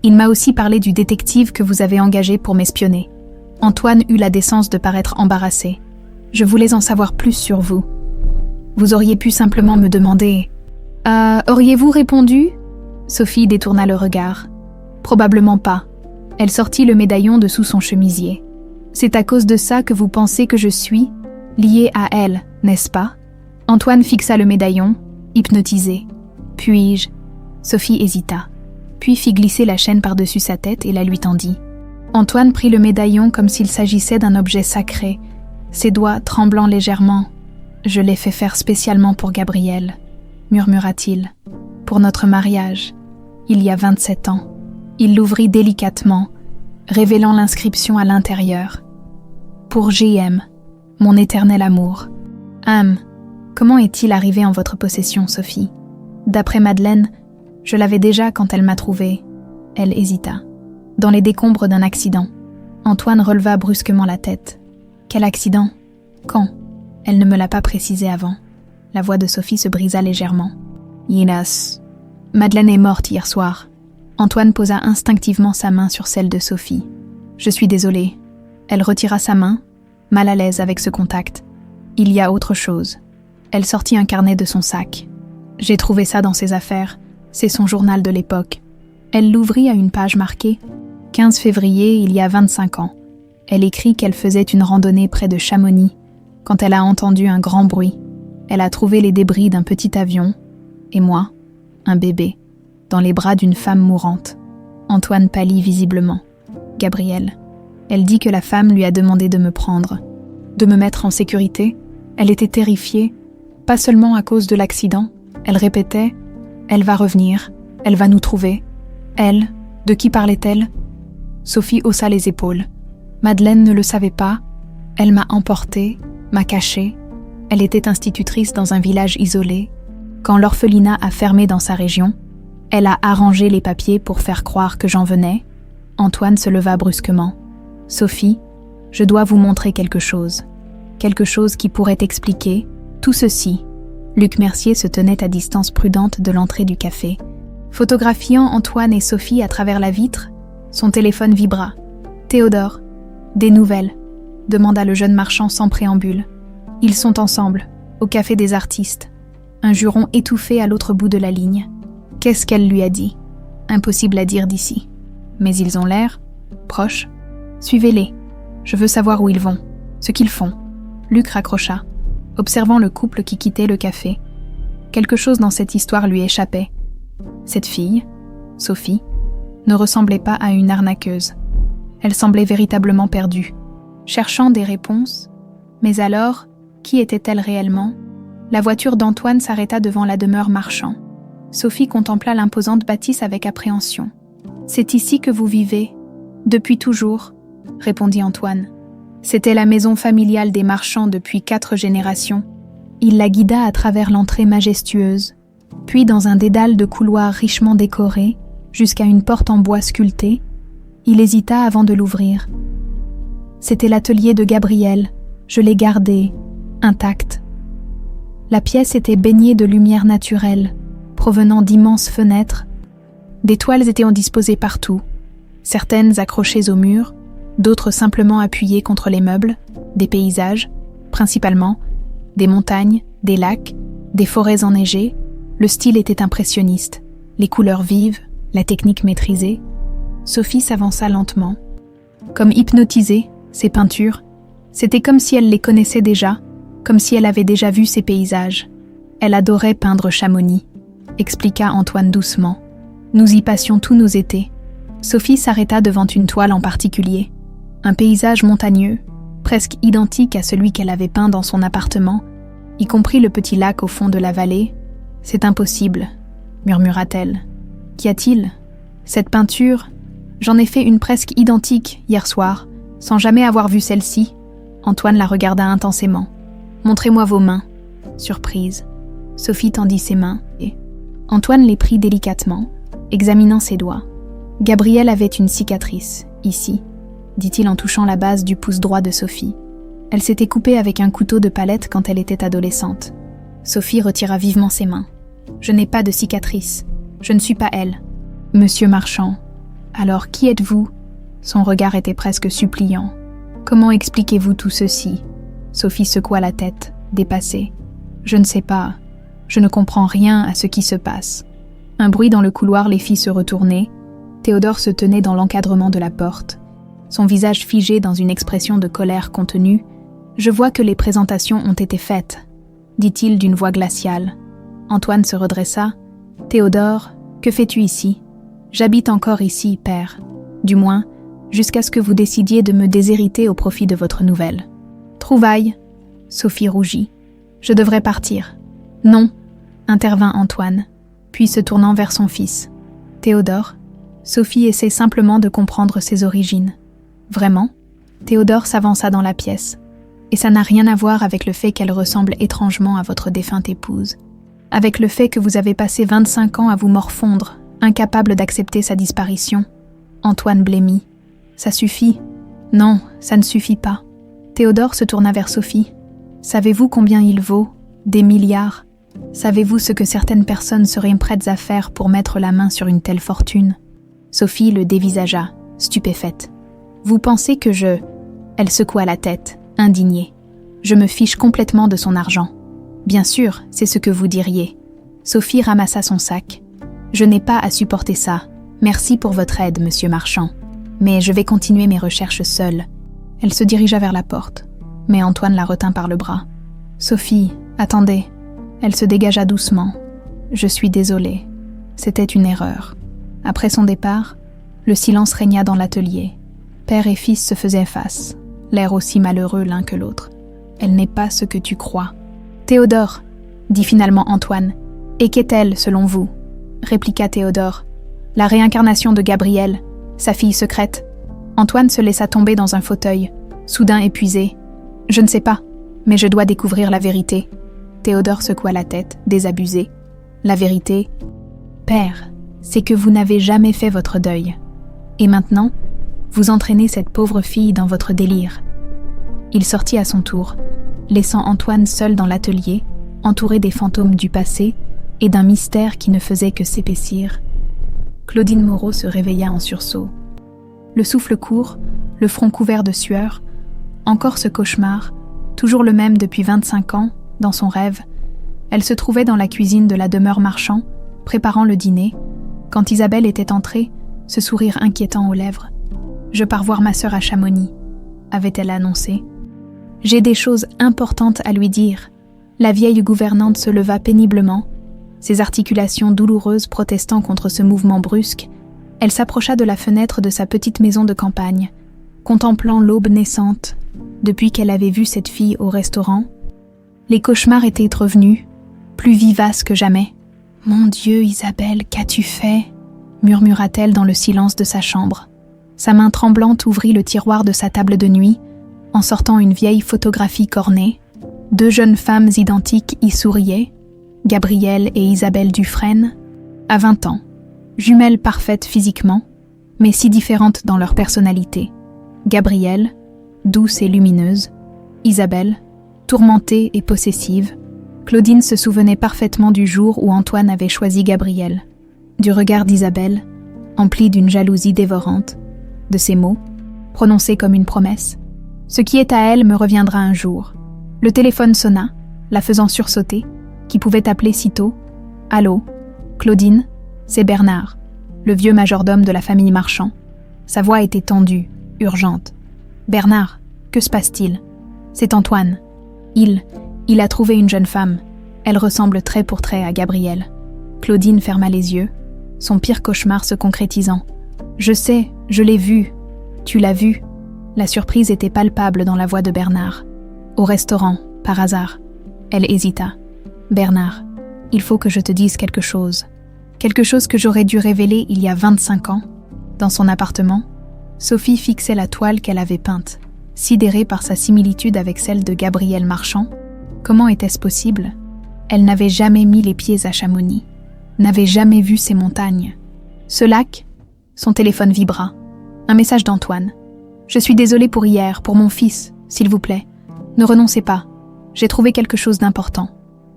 Il m'a aussi parlé du détective que vous avez engagé pour m'espionner. » Antoine eut la décence de paraître embarrassé. « Je voulais en savoir plus sur vous. Vous auriez pu simplement me demander... » « Auriez-vous répondu ?» Sophie détourna le regard. « Probablement pas. » Elle sortit le médaillon de sous son chemisier. « C'est à cause de ça que vous pensez que je suis liée à elle, n'est-ce pas ?» Antoine fixa le médaillon, hypnotisé. « Puis-je » Sophie hésita, puis fit glisser la chaîne par-dessus sa tête et la lui tendit. Antoine prit le médaillon comme s'il s'agissait d'un objet sacré, ses doigts tremblant légèrement. « Je l'ai fait faire spécialement pour Gabriel, » murmura-t-il, « pour notre mariage, il y a 27 ans. » Il l'ouvrit délicatement, révélant l'inscription à l'intérieur. « Pour J.M., mon éternel amour. » Comment est-il arrivé en votre possession, Sophie ? D'après Madeleine, je l'avais déjà quand elle m'a trouvée. Elle hésita. Dans les décombres d'un accident. Antoine releva brusquement la tête. Quel accident ? Quand ? Elle ne me l'a pas précisé avant. La voix de Sophie se brisa légèrement. Yinas. Madeleine est morte hier soir. Antoine posa instinctivement sa main sur celle de Sophie. Je suis désolée. Elle retira sa main, mal à l'aise avec ce contact. Il y a autre chose. Elle sortit un carnet de son sac. J'ai trouvé ça dans ses affaires. C'est son journal de l'époque. Elle l'ouvrit à une page marquée « 15 février, il y a 25 ans ». Elle écrit qu'elle faisait une randonnée près de Chamonix quand elle a entendu un grand bruit. Elle a trouvé les débris d'un petit avion, et moi, un bébé, dans les bras d'une femme mourante. Antoine pâlit visiblement. Gabrielle. Elle dit que la femme lui a demandé de me prendre, de me mettre en sécurité. Elle était terrifiée, pas seulement à cause de l'accident. Elle répétait « Elle va revenir, elle va nous trouver. » Elle, de qui parlait-elle ? Sophie haussa les épaules. Madeleine ne le savait pas. Elle m'a emportée, m'a cachée. Elle était institutrice dans un village isolé. Quand l'orphelinat a fermé dans sa région, elle a arrangé les papiers pour faire croire que j'en venais. Antoine se leva brusquement. « Sophie, je dois vous montrer quelque chose. Quelque chose qui pourrait expliquer tout ceci. » Luc Mercier se tenait à distance prudente de l'entrée du café. Photographiant Antoine et Sophie à travers la vitre, son téléphone vibra. « Théodore, des nouvelles ?» demanda le jeune marchand sans préambule. « Ils sont ensemble, au Café des Artistes. » Un juron étouffé à l'autre bout de la ligne. Qu'est-ce qu'elle lui a dit ? Impossible à dire d'ici. Mais ils ont l'air proches. Suivez-les. Je veux savoir où ils vont, ce qu'ils font. Luc raccrocha, observant le couple qui quittait le café. Quelque chose dans cette histoire lui échappait. Cette fille, Sophie, ne ressemblait pas à une arnaqueuse. Elle semblait véritablement perdue, cherchant des réponses. Mais alors, qui était-elle réellement ? La voiture d'Antoine s'arrêta devant la demeure Marchand. Sophie contempla l'imposante bâtisse avec appréhension. « C'est ici que vous vivez, depuis toujours », répondit Antoine. C'était la maison familiale des Marchands depuis 4 générations. Il la guida à travers l'entrée majestueuse, puis dans un dédale de couloirs richement décorés, jusqu'à une porte en bois sculptée. Il hésita avant de l'ouvrir. C'était l'atelier de Gabriel. Je l'ai gardé, intact. La pièce était baignée de lumière naturelle, provenant d'immenses fenêtres. Des toiles étaient disposées partout, certaines accrochées aux murs, d'autres simplement appuyées contre les meubles, des paysages, principalement, des montagnes, des lacs, des forêts enneigées. Le style était impressionniste, les couleurs vives, la technique maîtrisée. Sophie s'avança lentement. Comme hypnotisée, ses peintures, c'était comme si elle les connaissait déjà, comme si elle avait déjà vu ces paysages. Elle adorait peindre Chamonix, expliqua Antoine doucement. Nous y passions tous nos étés. Sophie s'arrêta devant une toile en particulier. Un paysage montagneux, presque identique à celui qu'elle avait peint dans son appartement, y compris le petit lac au fond de la vallée. « C'est impossible », murmura-t-elle. « Qu'y a-t-il ? Cette peinture, j'en ai fait une presque identique hier soir, sans jamais avoir vu celle-ci. » Antoine la regarda intensément. « Montrez-moi vos mains. » Surprise. Sophie tendit ses mains et Antoine les prit délicatement, examinant ses doigts. « Gabrielle avait une cicatrice, ici, » dit-il en touchant la base du pouce droit de Sophie. Elle s'était coupée avec un couteau de palette quand elle était adolescente. Sophie retira vivement ses mains. « Je n'ai pas de cicatrice. Je ne suis pas elle. »« Monsieur Marchand, alors qui êtes-vous » Son regard était presque suppliant. « Comment expliquez-vous tout ceci ?» Sophie secoua la tête, dépassée. « Je ne sais pas. Je ne comprends rien à ce qui se passe. » Un bruit dans le couloir les fit se retourner. Théodore se tenait dans l'encadrement de la porte, son visage figé dans une expression de colère contenue. « Je vois que les présentations ont été faites, » dit-il d'une voix glaciale. Antoine se redressa. « Théodore, que fais-tu ici ? » « J'habite encore ici, père. Du moins, jusqu'à ce que vous décidiez de me déshériter au profit de votre nouvelle. »« Trouvaille !» Sophie rougit. « Je devrais partir. »« Non !» intervint Antoine, puis se tournant vers son fils. « Théodore ?» Sophie essaie simplement de comprendre ses origines. « Vraiment ?» Théodore s'avança dans la pièce. « Et ça n'a rien à voir avec le fait qu'elle ressemble étrangement à votre défunte épouse. Avec le fait que vous avez passé 25 ans à vous morfondre, incapable d'accepter sa disparition. » Antoine blêmit. « Ça suffit. » »« Non, ça ne suffit pas. » Théodore se tourna vers Sophie. « Savez-vous combien il vaut ? Des milliards. Savez-vous ce que certaines personnes seraient prêtes à faire pour mettre la main sur une telle fortune ?» Sophie le dévisagea, stupéfaite. « Vous pensez que je... » Elle secoua la tête, indignée. « Je me fiche complètement de son argent. Bien sûr, c'est ce que vous diriez. » Sophie ramassa son sac. « Je n'ai pas à supporter ça. Merci pour votre aide, monsieur Marchand. Mais je vais continuer mes recherches seule. » Elle se dirigea vers la porte, mais Antoine la retint par le bras. « Sophie, attendez. » Elle se dégagea doucement. « Je suis désolée. C'était une erreur. » Après son départ, le silence régna dans l'atelier. Père et fils se faisaient face, l'air aussi malheureux l'un que l'autre. « Elle n'est pas ce que tu crois. »« Théodore, » dit finalement Antoine. « Et qu'est-elle, selon vous ?» répliqua Théodore. « La réincarnation de Gabrielle, sa fille secrète. » Antoine se laissa tomber dans un fauteuil, soudain épuisé. « Je ne sais pas, mais je dois découvrir la vérité. » Théodore secoua la tête, désabusé. « La vérité, père, c'est que vous n'avez jamais fait votre deuil. Et maintenant, vous entraînez cette pauvre fille dans votre délire. » Il sortit à son tour, laissant Antoine seul dans l'atelier, entouré des fantômes du passé et d'un mystère qui ne faisait que s'épaissir. Claudine Moreau se réveilla en sursaut. Le souffle court, le front couvert de sueur, encore ce cauchemar, toujours le même depuis 25 ans, dans son rêve. Elle se trouvait dans la cuisine de la demeure Marchand, préparant le dîner, quand Isabelle était entrée, ce sourire inquiétant aux lèvres. « Je pars voir ma sœur à Chamonix », avait-elle annoncé. « J'ai des choses importantes à lui dire. » La vieille gouvernante se leva péniblement, ses articulations douloureuses protestant contre ce mouvement brusque. Elle s'approcha de la fenêtre de sa petite maison de campagne, contemplant l'aube naissante. Depuis qu'elle avait vu cette fille au restaurant, les cauchemars étaient revenus, plus vivaces que jamais. « Mon Dieu, Isabelle, qu'as-tu fait ?» murmura-t-elle dans le silence de sa chambre. Sa main tremblante ouvrit le tiroir de sa table de nuit, en sortant une vieille photographie cornée. 2 jeunes femmes identiques y souriaient, Gabrielle et Isabelle Dufresne, à 20 ans, jumelles parfaites physiquement, mais si différentes dans leur personnalité. Gabrielle, douce et lumineuse, Isabelle, tourmentée et possessive. Claudine se souvenait parfaitement du jour où Antoine avait choisi Gabrielle, du regard d'Isabelle, empli d'une jalousie dévorante, de ses mots, prononcés comme une promesse. « Ce qui est à elle me reviendra un jour. » Le téléphone sonna, la faisant sursauter. Qui pouvait appeler sitôt. « Allô, Claudine, c'est Bernard, le vieux majordome de la famille Marchand. » Sa voix était tendue, urgente. « Bernard, que se passe-t-il ? C'est Antoine. Il a trouvé une jeune femme. Elle ressemble trait pour trait à Gabrielle. » Claudine ferma les yeux, son pire cauchemar se concrétisant. « Je sais, je l'ai vu. Tu l'as vu. La surprise était palpable dans la voix de Bernard. Au restaurant, par hasard. Elle hésita. Bernard, il faut que je te dise quelque chose. Quelque chose que j'aurais dû révéler il y a 25 ans. Dans son appartement, Sophie fixait la toile qu'elle avait peinte, sidérée par sa similitude avec celle de Gabriel Marchand. Comment était-ce possible? Elle n'avait jamais mis les pieds à Chamonix, n'avait jamais vu ces montagnes. Ce lac, son téléphone vibra. Un message d'Antoine. « Je suis désolée pour hier, pour mon fils, s'il vous plaît. Ne renoncez pas. J'ai trouvé quelque chose d'important. »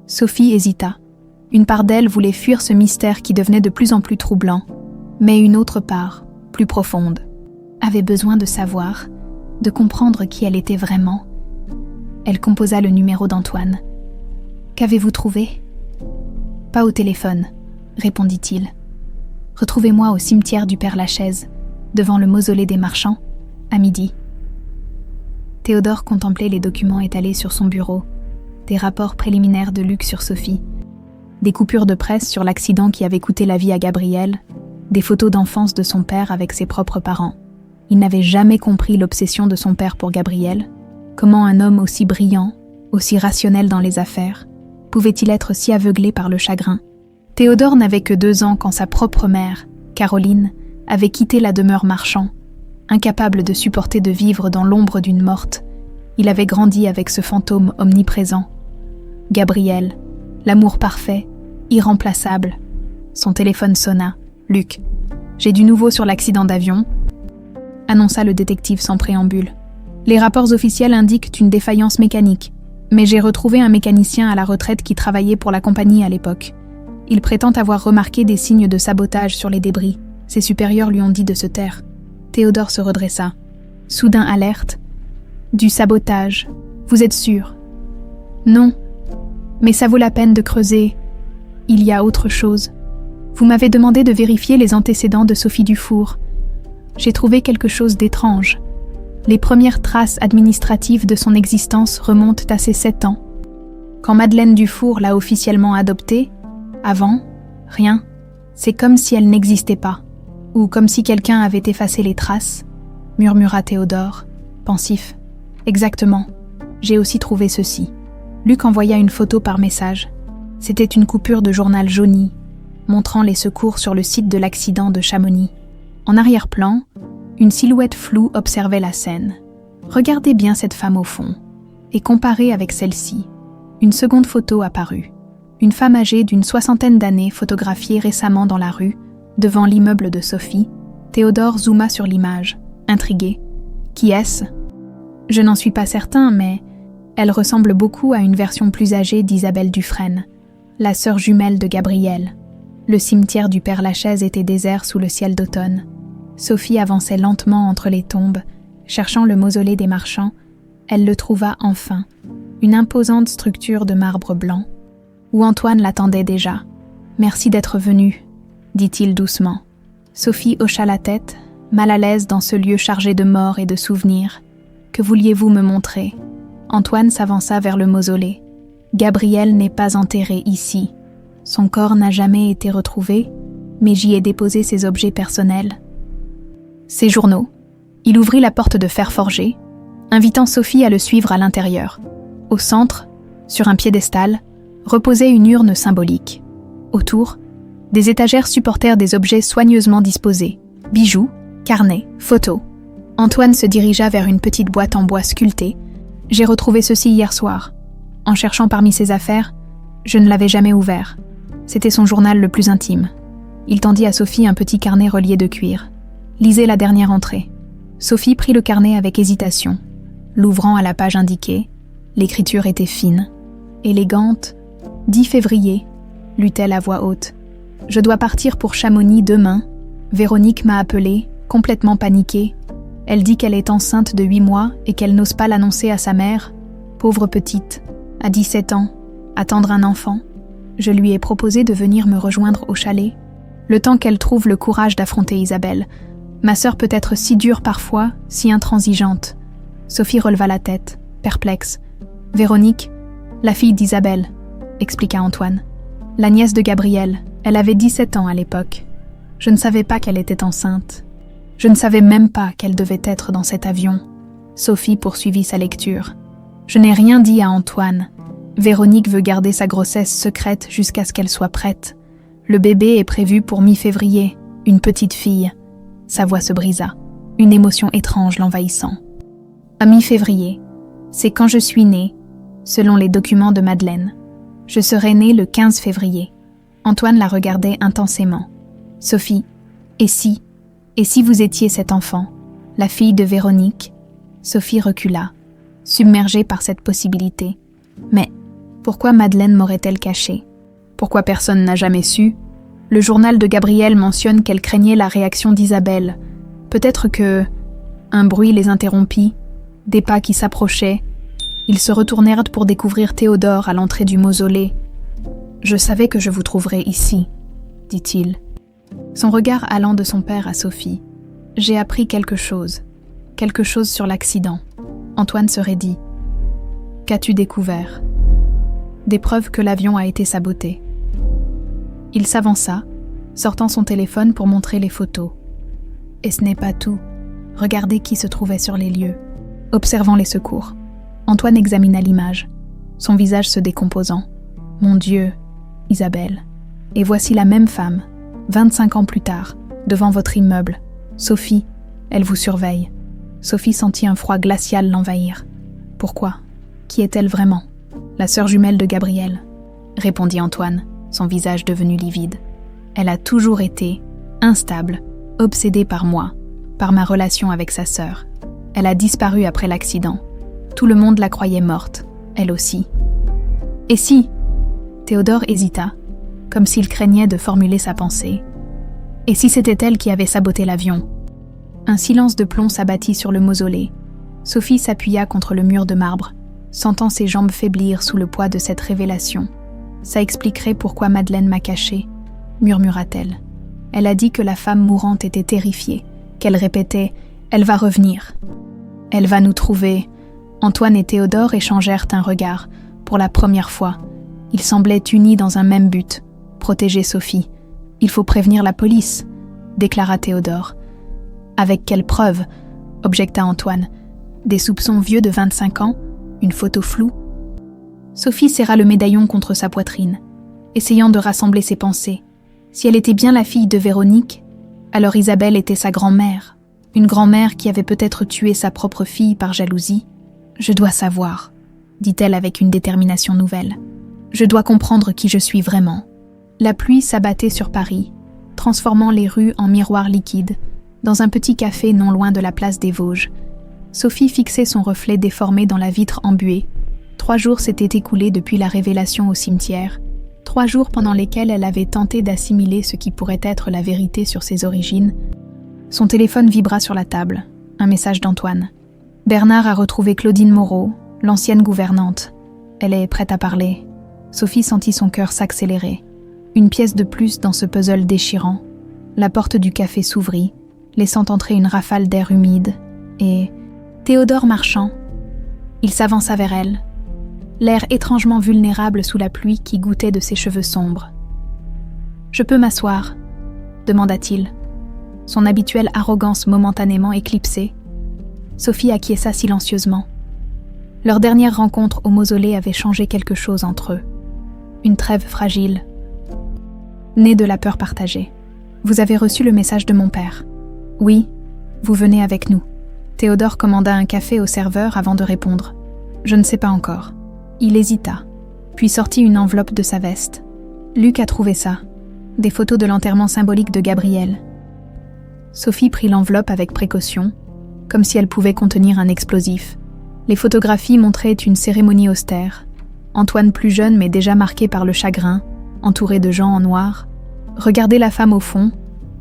Sophie hésita. Une part d'elle voulait fuir ce mystère qui devenait de plus en plus troublant, mais une autre part, plus profonde, avait besoin de savoir, de comprendre qui elle était vraiment. Elle composa le numéro d'Antoine. « Qu'avez-vous trouvé ?»« Pas au téléphone, » répondit-il. « Retrouvez-moi au cimetière du Père-Lachaise, devant le mausolée des Marchands, à midi. » Théodore contemplait les documents étalés sur son bureau, des rapports préliminaires de Luc sur Sophie, des coupures de presse sur l'accident qui avait coûté la vie à Gabriel, des photos d'enfance de son père avec ses propres parents. Il n'avait jamais compris l'obsession de son père pour Gabriel. Comment un homme aussi brillant, aussi rationnel dans les affaires, pouvait-il être si aveuglé par le chagrin? Théodore n'avait que 2 ans quand sa propre mère, Caroline, avait quitté la demeure Marchand. Incapable de supporter de vivre dans l'ombre d'une morte, il avait grandi avec ce fantôme omniprésent. Gabriel, l'amour parfait, irremplaçable. Son téléphone sonna. « Luc, j'ai du nouveau sur l'accident d'avion », annonça le détective sans préambule. « Les rapports officiels indiquent une défaillance mécanique, mais j'ai retrouvé un mécanicien à la retraite qui travaillait pour la compagnie à l'époque. Il prétend avoir remarqué des signes de sabotage sur les débris. Ses supérieurs lui ont dit de se taire. » Théodore se redressa. Soudain alerte. « Du sabotage, vous êtes sûr ?»« Non, mais ça vaut la peine de creuser. Il y a autre chose. Vous m'avez demandé de vérifier les antécédents de Sophie Dufour. J'ai trouvé quelque chose d'étrange. Les premières traces administratives de son existence remontent à ses 7 ans. Quand Madeleine Dufour l'a officiellement adoptée, avant, rien. C'est comme si elle n'existait pas. Ou comme si quelqu'un avait effacé les traces, murmura Théodore, pensif. Exactement. J'ai aussi trouvé ceci. Luc envoya une photo par message. C'était une coupure de journal jauni, montrant les secours sur le site de l'accident de Chamonix. En arrière-plan, une silhouette floue observait la scène. Regardez bien cette femme au fond, et comparée avec celle-ci. Une seconde photo apparut. Une femme âgée d'une 60aine d'années photographiée récemment dans la rue, devant l'immeuble de Sophie. Théodore zooma sur l'image, intrigué. Qui est-ce? Je n'en suis pas certain, mais elle ressemble beaucoup à une version plus âgée d'Isabelle Dufresne, la sœur jumelle de Gabriel. Le cimetière du Père-Lachaise était désert sous le ciel d'automne. Sophie avançait lentement entre les tombes, cherchant le mausolée des Marchands. Elle le trouva enfin, une imposante structure de marbre blanc, où Antoine l'attendait déjà. « Merci d'être venu », dit-il doucement. Sophie hocha la tête, mal à l'aise dans ce lieu chargé de mort et de souvenirs. « Que vouliez-vous me montrer ?» Antoine s'avança vers le mausolée. « Gabriel n'est pas enterré ici. Son corps n'a jamais été retrouvé, mais j'y ai déposé ses objets personnels. » Ses journaux. Il ouvrit la porte de fer forgé, invitant Sophie à le suivre à l'intérieur. Au centre, sur un piédestal, reposait une urne symbolique. Autour, des étagères supportèrent des objets soigneusement disposés. Bijoux, carnets, photos. Antoine se dirigea vers une petite boîte en bois sculptée. « J'ai retrouvé ceci hier soir. En cherchant parmi ses affaires, je ne l'avais jamais ouvert. C'était son journal le plus intime. » Il tendit à Sophie un petit carnet relié de cuir. « Lisez la dernière entrée. » Sophie prit le carnet avec hésitation. L'ouvrant à la page indiquée, l'écriture était fine, élégante. « 10 février, lut-elle à voix haute. Je dois partir pour Chamonix demain. Véronique m'a appelée, complètement paniquée. Elle dit qu'elle est enceinte de 8 mois et qu'elle n'ose pas l'annoncer à sa mère. Pauvre petite, à 17 ans, attendre un enfant. Je lui ai proposé de venir me rejoindre au chalet, le temps qu'elle trouve le courage d'affronter Isabelle. Ma sœur peut être si dure parfois, si intransigeante. » Sophie releva la tête, perplexe. « Véronique, la fille d'Isabelle, » expliqua Antoine. « La nièce de Gabriel, elle avait 17 ans à l'époque. Je ne savais pas qu'elle était enceinte. » Je ne savais même pas qu'elle devait être dans cet avion. Sophie poursuivit sa lecture. Je n'ai rien dit à Antoine. Véronique veut garder sa grossesse secrète jusqu'à ce qu'elle soit prête. Le bébé est prévu pour mi-février, une petite fille. Sa voix se brisa, une émotion étrange l'envahissant. À mi-février, c'est quand je suis née, selon les documents de Madeleine. Je serai née le 15 février. Antoine la regardait intensément. Sophie, et si vous étiez cet enfant, la fille de Véronique? Sophie recula, submergée par cette possibilité. Mais pourquoi Madeleine m'aurait-elle caché? Pourquoi personne n'a jamais su? Le journal de Gabrielle mentionne qu'elle craignait la réaction d'Isabelle. Peut-être que... Un bruit les interrompit, des pas qui s'approchaient. Ils se retournèrent pour découvrir Théodore à l'entrée du mausolée. « Je savais que je vous trouverais ici, » dit-il. Son regard allant de son père à Sophie. « J'ai appris quelque chose sur l'accident. » Antoine se raidit. « Qu'as-tu découvert ?»« Des preuves que l'avion a été saboté. » Il s'avança, sortant son téléphone pour montrer les photos. Et ce n'est pas tout. Regardez qui se trouvait sur les lieux. Observant les secours, Antoine examina l'image, son visage se décomposant. « Mon Dieu, Isabelle. Et voici la même femme, 25 ans plus tard, devant votre immeuble. Sophie, elle vous surveille. » Sophie sentit un froid glacial l'envahir. « Pourquoi? Qui est-elle vraiment? » « La sœur jumelle de Gabrielle, » répondit Antoine, son visage devenu livide. « Elle a toujours été instable, obsédée par moi, par ma relation avec sa sœur. Elle a disparu après l'accident. Tout le monde la croyait morte, elle aussi. » « Et si ?» Théodore hésita, comme s'il craignait de formuler sa pensée. « Et si c'était elle qui avait saboté l'avion ?» Un silence de plomb s'abattit sur le mausolée. Sophie s'appuya contre le mur de marbre, sentant ses jambes faiblir sous le poids de cette révélation. « Ça expliquerait pourquoi Madeleine m'a cachée, » murmura-t-elle. Elle a dit que la femme mourante était terrifiée, qu'elle répétait « Elle va revenir. Elle va nous trouver. » Antoine et Théodore échangèrent un regard. Pour la première fois, ils semblaient unis dans un même but, protéger Sophie. « Il faut prévenir la police, » déclara Théodore. « Avec quelle preuve ?» objecta Antoine. « Des soupçons vieux de 25 ans, une photo floue ?» Sophie serra le médaillon contre sa poitrine, essayant de rassembler ses pensées. Si elle était bien la fille de Véronique, alors Isabelle était sa grand-mère, une grand-mère qui avait peut-être tué sa propre fille par jalousie. « Je dois savoir, » dit-elle avec une détermination nouvelle. « Je dois comprendre qui je suis vraiment. » La pluie s'abattait sur Paris, transformant les rues en miroirs liquides, dans un petit café non loin de la place des Vosges. Sophie fixait son reflet déformé dans la vitre embuée. 3 jours s'étaient écoulés depuis la révélation au cimetière, 3 jours pendant lesquels elle avait tenté d'assimiler ce qui pourrait être la vérité sur ses origines. Son téléphone vibra sur la table, un message d'Antoine. Bernard a retrouvé Claudine Moreau, l'ancienne gouvernante. Elle est prête à parler. Sophie sentit son cœur s'accélérer. Une pièce de plus dans ce puzzle déchirant. La porte du café s'ouvrit, laissant entrer une rafale d'air humide, et Théodore Marchand. Il s'avança vers elle, l'air étrangement vulnérable sous la pluie qui gouttait de ses cheveux sombres. « Je peux m'asseoir ?» demanda-t-il, son habituelle arrogance momentanément éclipsée. Sophie acquiesça silencieusement. Leur dernière rencontre au mausolée avait changé quelque chose entre eux. Une trêve fragile, née de la peur partagée. « Vous avez reçu le message de mon père. »« Oui, vous venez avec nous. » Théodore commanda un café au serveur avant de répondre. « Je ne sais pas encore. » Il hésita, puis sortit une enveloppe de sa veste. Luc a trouvé ça. Des photos de l'enterrement symbolique de Gabrielle. Sophie prit l'enveloppe avec précaution, comme si elle pouvait contenir un explosif. Les photographies montraient une cérémonie austère. Antoine plus jeune mais déjà marqué par le chagrin, entouré de gens en noir. « Regardez la femme au fond »,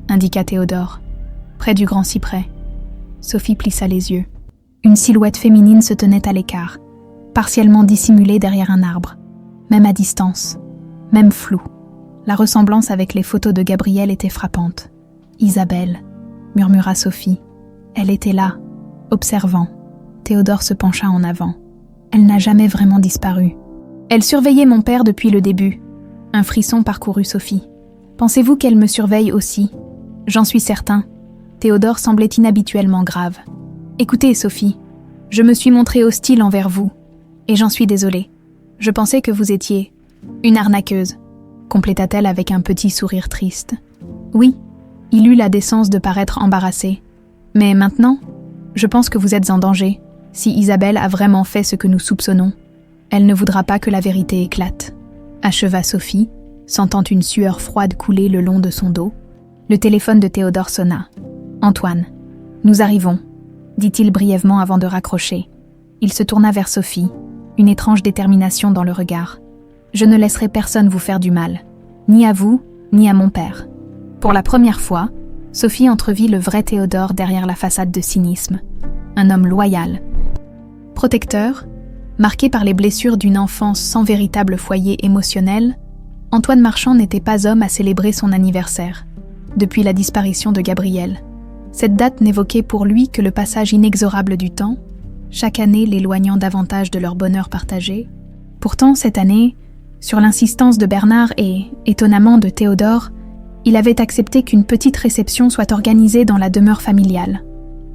indiqua Théodore, près du grand cyprès. Sophie plissa les yeux. Une silhouette féminine se tenait à l'écart, partiellement dissimulée derrière un arbre, même à distance, même floue. La ressemblance avec les photos de Gabrielle était frappante. « Isabelle », murmura Sophie. Elle était là, observant. Théodore se pencha en avant. Elle n'a jamais vraiment disparu. Elle surveillait mon père depuis le début. Un frisson parcourut Sophie. Pensez-vous qu'elle me surveille aussi ? J'en suis certain. Théodore semblait inhabituellement grave. « Écoutez, Sophie, je me suis montrée hostile envers vous, et j'en suis désolée. Je pensais que vous étiez une arnaqueuse, compléta-t-elle avec un petit sourire triste. Oui, il eut la décence de paraître embarrassé. Mais maintenant, je pense que vous êtes en danger. Si Isabelle a vraiment fait ce que nous soupçonnons, elle ne voudra pas que la vérité éclate. Acheva Sophie, sentant une sueur froide couler le long de son dos. Le téléphone de Théodore sonna. « Antoine, nous arrivons », dit-il brièvement avant de raccrocher. Il se tourna vers Sophie, une étrange détermination dans le regard. « Je ne laisserai personne vous faire du mal, ni à vous, ni à mon père. » Pour la première fois, Sophie entrevit le vrai Théodore derrière la façade de cynisme. Un homme loyal, protecteur, marqué par les blessures d'une enfance sans véritable foyer émotionnel, Antoine Marchand n'était pas homme à célébrer son anniversaire, depuis la disparition de Gabrielle. Cette date n'évoquait pour lui que le passage inexorable du temps, chaque année l'éloignant davantage de leur bonheur partagé. Pourtant, cette année, sur l'insistance de Bernard et, étonnamment, de Théodore, il avait accepté qu'une petite réception soit organisée dans la demeure familiale.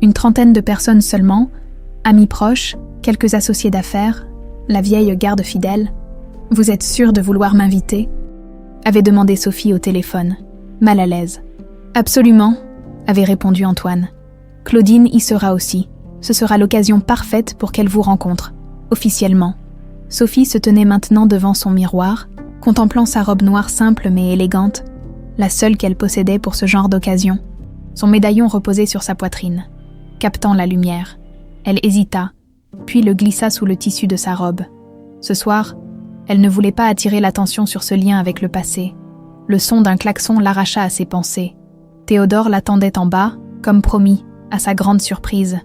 Une trentaine de personnes seulement, amis proches, quelques associés d'affaires, la vieille garde fidèle. « Vous êtes sûr de vouloir m'inviter ?» avait demandé Sophie au téléphone, mal à l'aise. « Absolument », avait répondu Antoine. « Claudine y sera aussi. Ce sera l'occasion parfaite pour qu'elle vous rencontre, officiellement. » Sophie se tenait maintenant devant son miroir, contemplant sa robe noire simple mais élégante, la seule qu'elle possédait pour ce genre d'occasion. Son médaillon reposait sur sa poitrine, captant la lumière. Elle hésita, puis le glissa sous le tissu de sa robe. Ce soir, elle ne voulait pas attirer l'attention sur ce lien avec le passé. Le son d'un klaxon l'arracha à ses pensées. Théodore l'attendait en bas, comme promis, à sa grande surprise.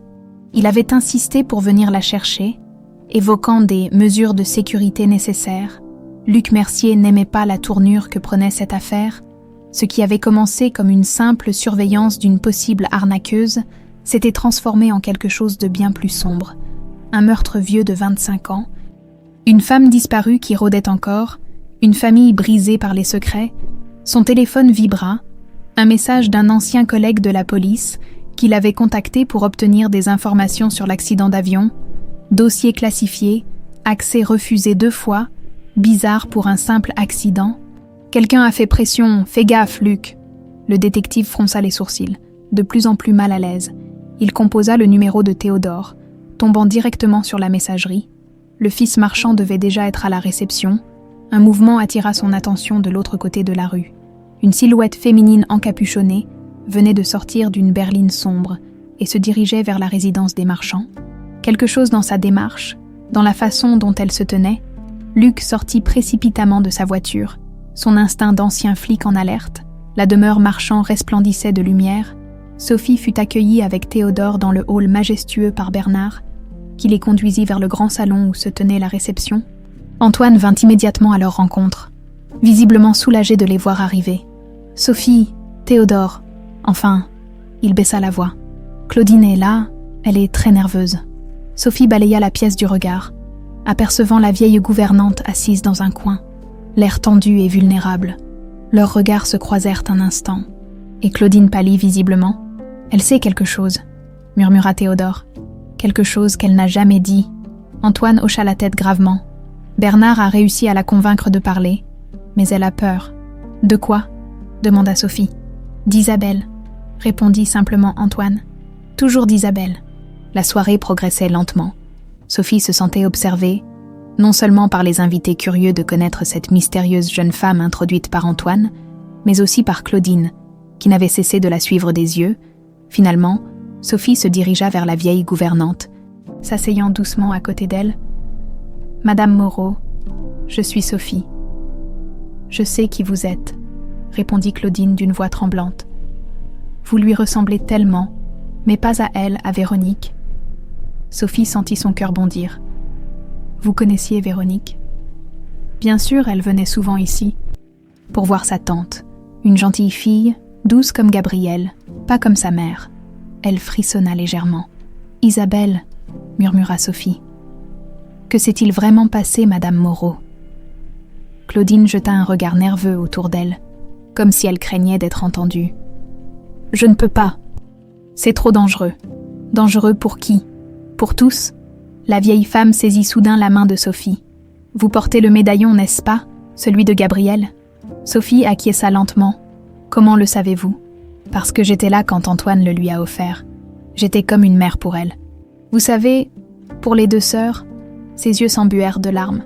Il avait insisté pour venir la chercher, évoquant des mesures de sécurité nécessaires. Luc Mercier n'aimait pas la tournure que prenait cette affaire. Ce qui avait commencé comme une simple surveillance d'une possible arnaqueuse s'était transformé en quelque chose de bien plus sombre. Un meurtre vieux de 25 ans, une femme disparue qui rôdait encore, une famille brisée par les secrets. Son téléphone vibra, un message d'un ancien collègue de la police qui l'avait contacté pour obtenir des informations sur l'accident d'avion, dossier classifié, accès refusé 2 fois, bizarre pour un simple accident. Quelqu'un a fait pression, fais gaffe, Luc. Le détective fronça les sourcils, de plus en plus mal à l'aise. Il composa le numéro de Théodore, tombant directement sur la messagerie. Le fils Marchand devait déjà être à la réception. Un mouvement attira son attention de l'autre côté de la rue. Une silhouette féminine encapuchonnée venait de sortir d'une berline sombre et se dirigeait vers la résidence des Marchands. Quelque chose dans sa démarche, dans la façon dont elle se tenait, Luc sortit précipitamment de sa voiture, son instinct d'ancien flic en alerte. La demeure Marchand resplendissait de lumière. Sophie fut accueillie avec Théodore dans le hall majestueux par Bernard, qui les conduisit vers le grand salon où se tenait la réception. Antoine vint immédiatement à leur rencontre, visiblement soulagé de les voir arriver. « Sophie, Théodore, enfin, » il baissa la voix. « Claudine est là, elle est très nerveuse. » Sophie balaya la pièce du regard, apercevant la vieille gouvernante assise dans un coin, l'air tendu et vulnérable. Leurs regards se croisèrent un instant, et Claudine pâlit visiblement. « Elle sait quelque chose », murmura Théodore. « Quelque chose qu'elle n'a jamais dit. » Antoine hocha la tête gravement. Bernard a réussi à la convaincre de parler, mais elle a peur. « De quoi ?» demanda Sophie. « D'Isabelle », répondit simplement Antoine. « Toujours d'Isabelle. » La soirée progressait lentement. Sophie se sentait observée, non seulement par les invités curieux de connaître cette mystérieuse jeune femme introduite par Antoine, mais aussi par Claudine, qui n'avait cessé de la suivre des yeux. Finalement, Sophie se dirigea vers la vieille gouvernante, s'asseyant doucement à côté d'elle. « Madame Moreau, je suis Sophie. »« Je sais qui vous êtes, » répondit Claudine d'une voix tremblante. « Vous lui ressemblez tellement, mais pas à elle, à Véronique. » Sophie sentit son cœur bondir. « Vous connaissiez Véronique ?» Bien sûr, elle venait souvent ici, pour voir sa tante, une gentille fille, douce comme Gabrielle, pas comme sa mère. Elle frissonna légèrement. « Isabelle » murmura Sophie. « Que s'est-il vraiment passé, Madame Moreau ?» Claudine jeta un regard nerveux autour d'elle, comme si elle craignait d'être entendue. « Je ne peux pas. » C'est trop dangereux. Dangereux pour qui? Pour tous? La vieille femme saisit soudain la main de Sophie. Vous portez le médaillon, n'est-ce pas? Celui de Gabriel? Sophie acquiesça lentement. Comment le savez-vous? Parce que j'étais là quand Antoine le lui a offert. J'étais comme une mère pour elle. Vous savez, pour les deux sœurs, ses yeux s'embuèrent de larmes.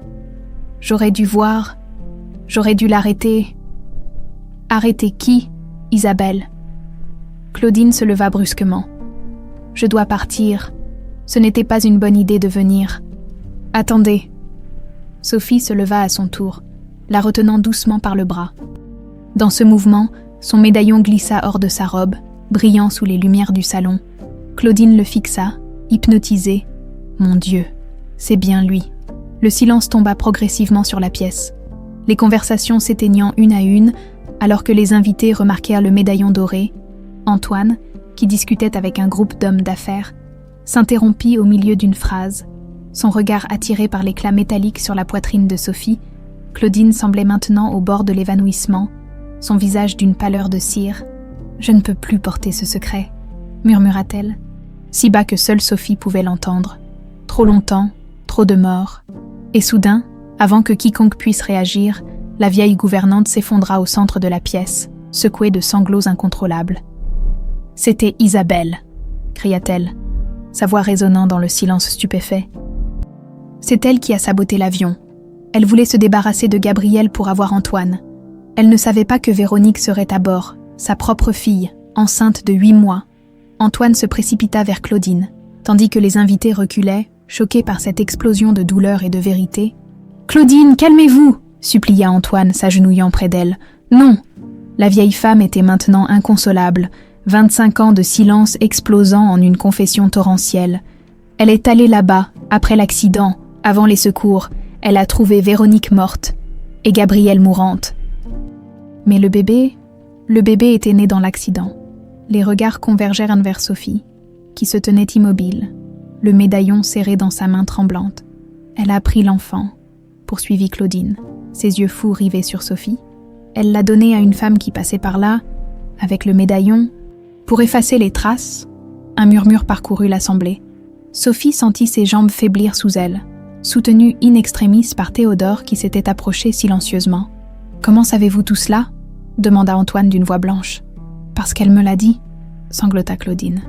J'aurais dû voir, j'aurais dû l'arrêter. Arrêter qui? Isabelle. Claudine se leva brusquement. Je dois partir. Ce n'était pas une bonne idée de venir. Attendez. Sophie se leva à son tour, la retenant doucement par le bras. Dans ce mouvement, son médaillon glissa hors de sa robe, brillant sous les lumières du salon. Claudine le fixa, hypnotisée. Mon Dieu, c'est bien lui. Le silence tomba progressivement sur la pièce, les conversations s'éteignant une à une, alors que les invités remarquèrent le médaillon doré. Antoine, qui discutait avec un groupe d'hommes d'affaires, s'interrompit au milieu d'une phrase. Son regard attiré par l'éclat métallique sur la poitrine de Sophie, Claudine semblait maintenant au bord de l'évanouissement, son visage d'une pâleur de cire. « Je ne peux plus porter ce secret », murmura-t-elle, si bas que seule Sophie pouvait l'entendre. Trop longtemps, trop de morts. Et soudain, avant que quiconque puisse réagir, la vieille gouvernante s'effondra au centre de la pièce, secouée de sanglots incontrôlables. « C'était Isabelle !» cria-t-elle, sa voix résonnant dans le silence stupéfait. C'est elle qui a saboté l'avion. Elle voulait se débarrasser de Gabriel pour avoir Antoine. Elle ne savait pas que Véronique serait à bord, sa propre fille, enceinte de 8 mois. Antoine se précipita vers Claudine, tandis que les invités reculaient, choqués par cette explosion de douleur et de vérité. « Claudine, calmez-vous !» supplia Antoine, s'agenouillant près d'elle. « Non !» La vieille femme était maintenant inconsolable, 25 ans de silence explosant en une confession torrentielle. Elle est allée là-bas, après l'accident, avant les secours. Elle a trouvé Véronique morte et Gabrielle mourante. Mais le bébé était né dans l'accident. Les regards convergèrent vers Sophie, qui se tenait immobile, le médaillon serré dans sa main tremblante. Elle a pris l'enfant, poursuivit Claudine, ses yeux fous rivés sur Sophie. Elle l'a donné à une femme qui passait par là, avec le médaillon, pour effacer les traces. Un murmure parcourut l'assemblée. Sophie sentit ses jambes faiblir sous elle, soutenue in extremis par Théodore qui s'était approché silencieusement. « Comment savez-vous tout cela ?» demanda Antoine d'une voix blanche. « Parce qu'elle me l'a dit », sanglota Claudine.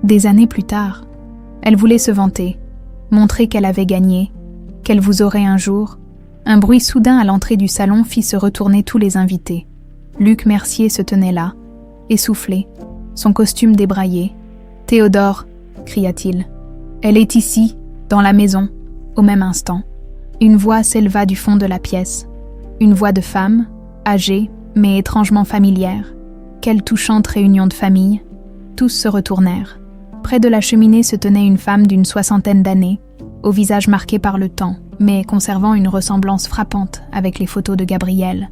Des années plus tard, elle voulait se vanter, montrer qu'elle avait gagné, qu'elle vous aurait un jour. Un bruit soudain à l'entrée du salon fit se retourner tous les invités. Luc Mercier se tenait là, essoufflé, son costume débraillé. « Théodore !» cria-t-il. « Elle est ici, dans la maison. » Au même instant, une voix s'éleva du fond de la pièce. Une voix de femme, âgée, mais étrangement familière. Quelle touchante réunion de famille. Tous se retournèrent. Près de la cheminée se tenait une femme d'une 60aine d'années, au visage marqué par le temps, mais conservant une ressemblance frappante avec les photos de Gabriel.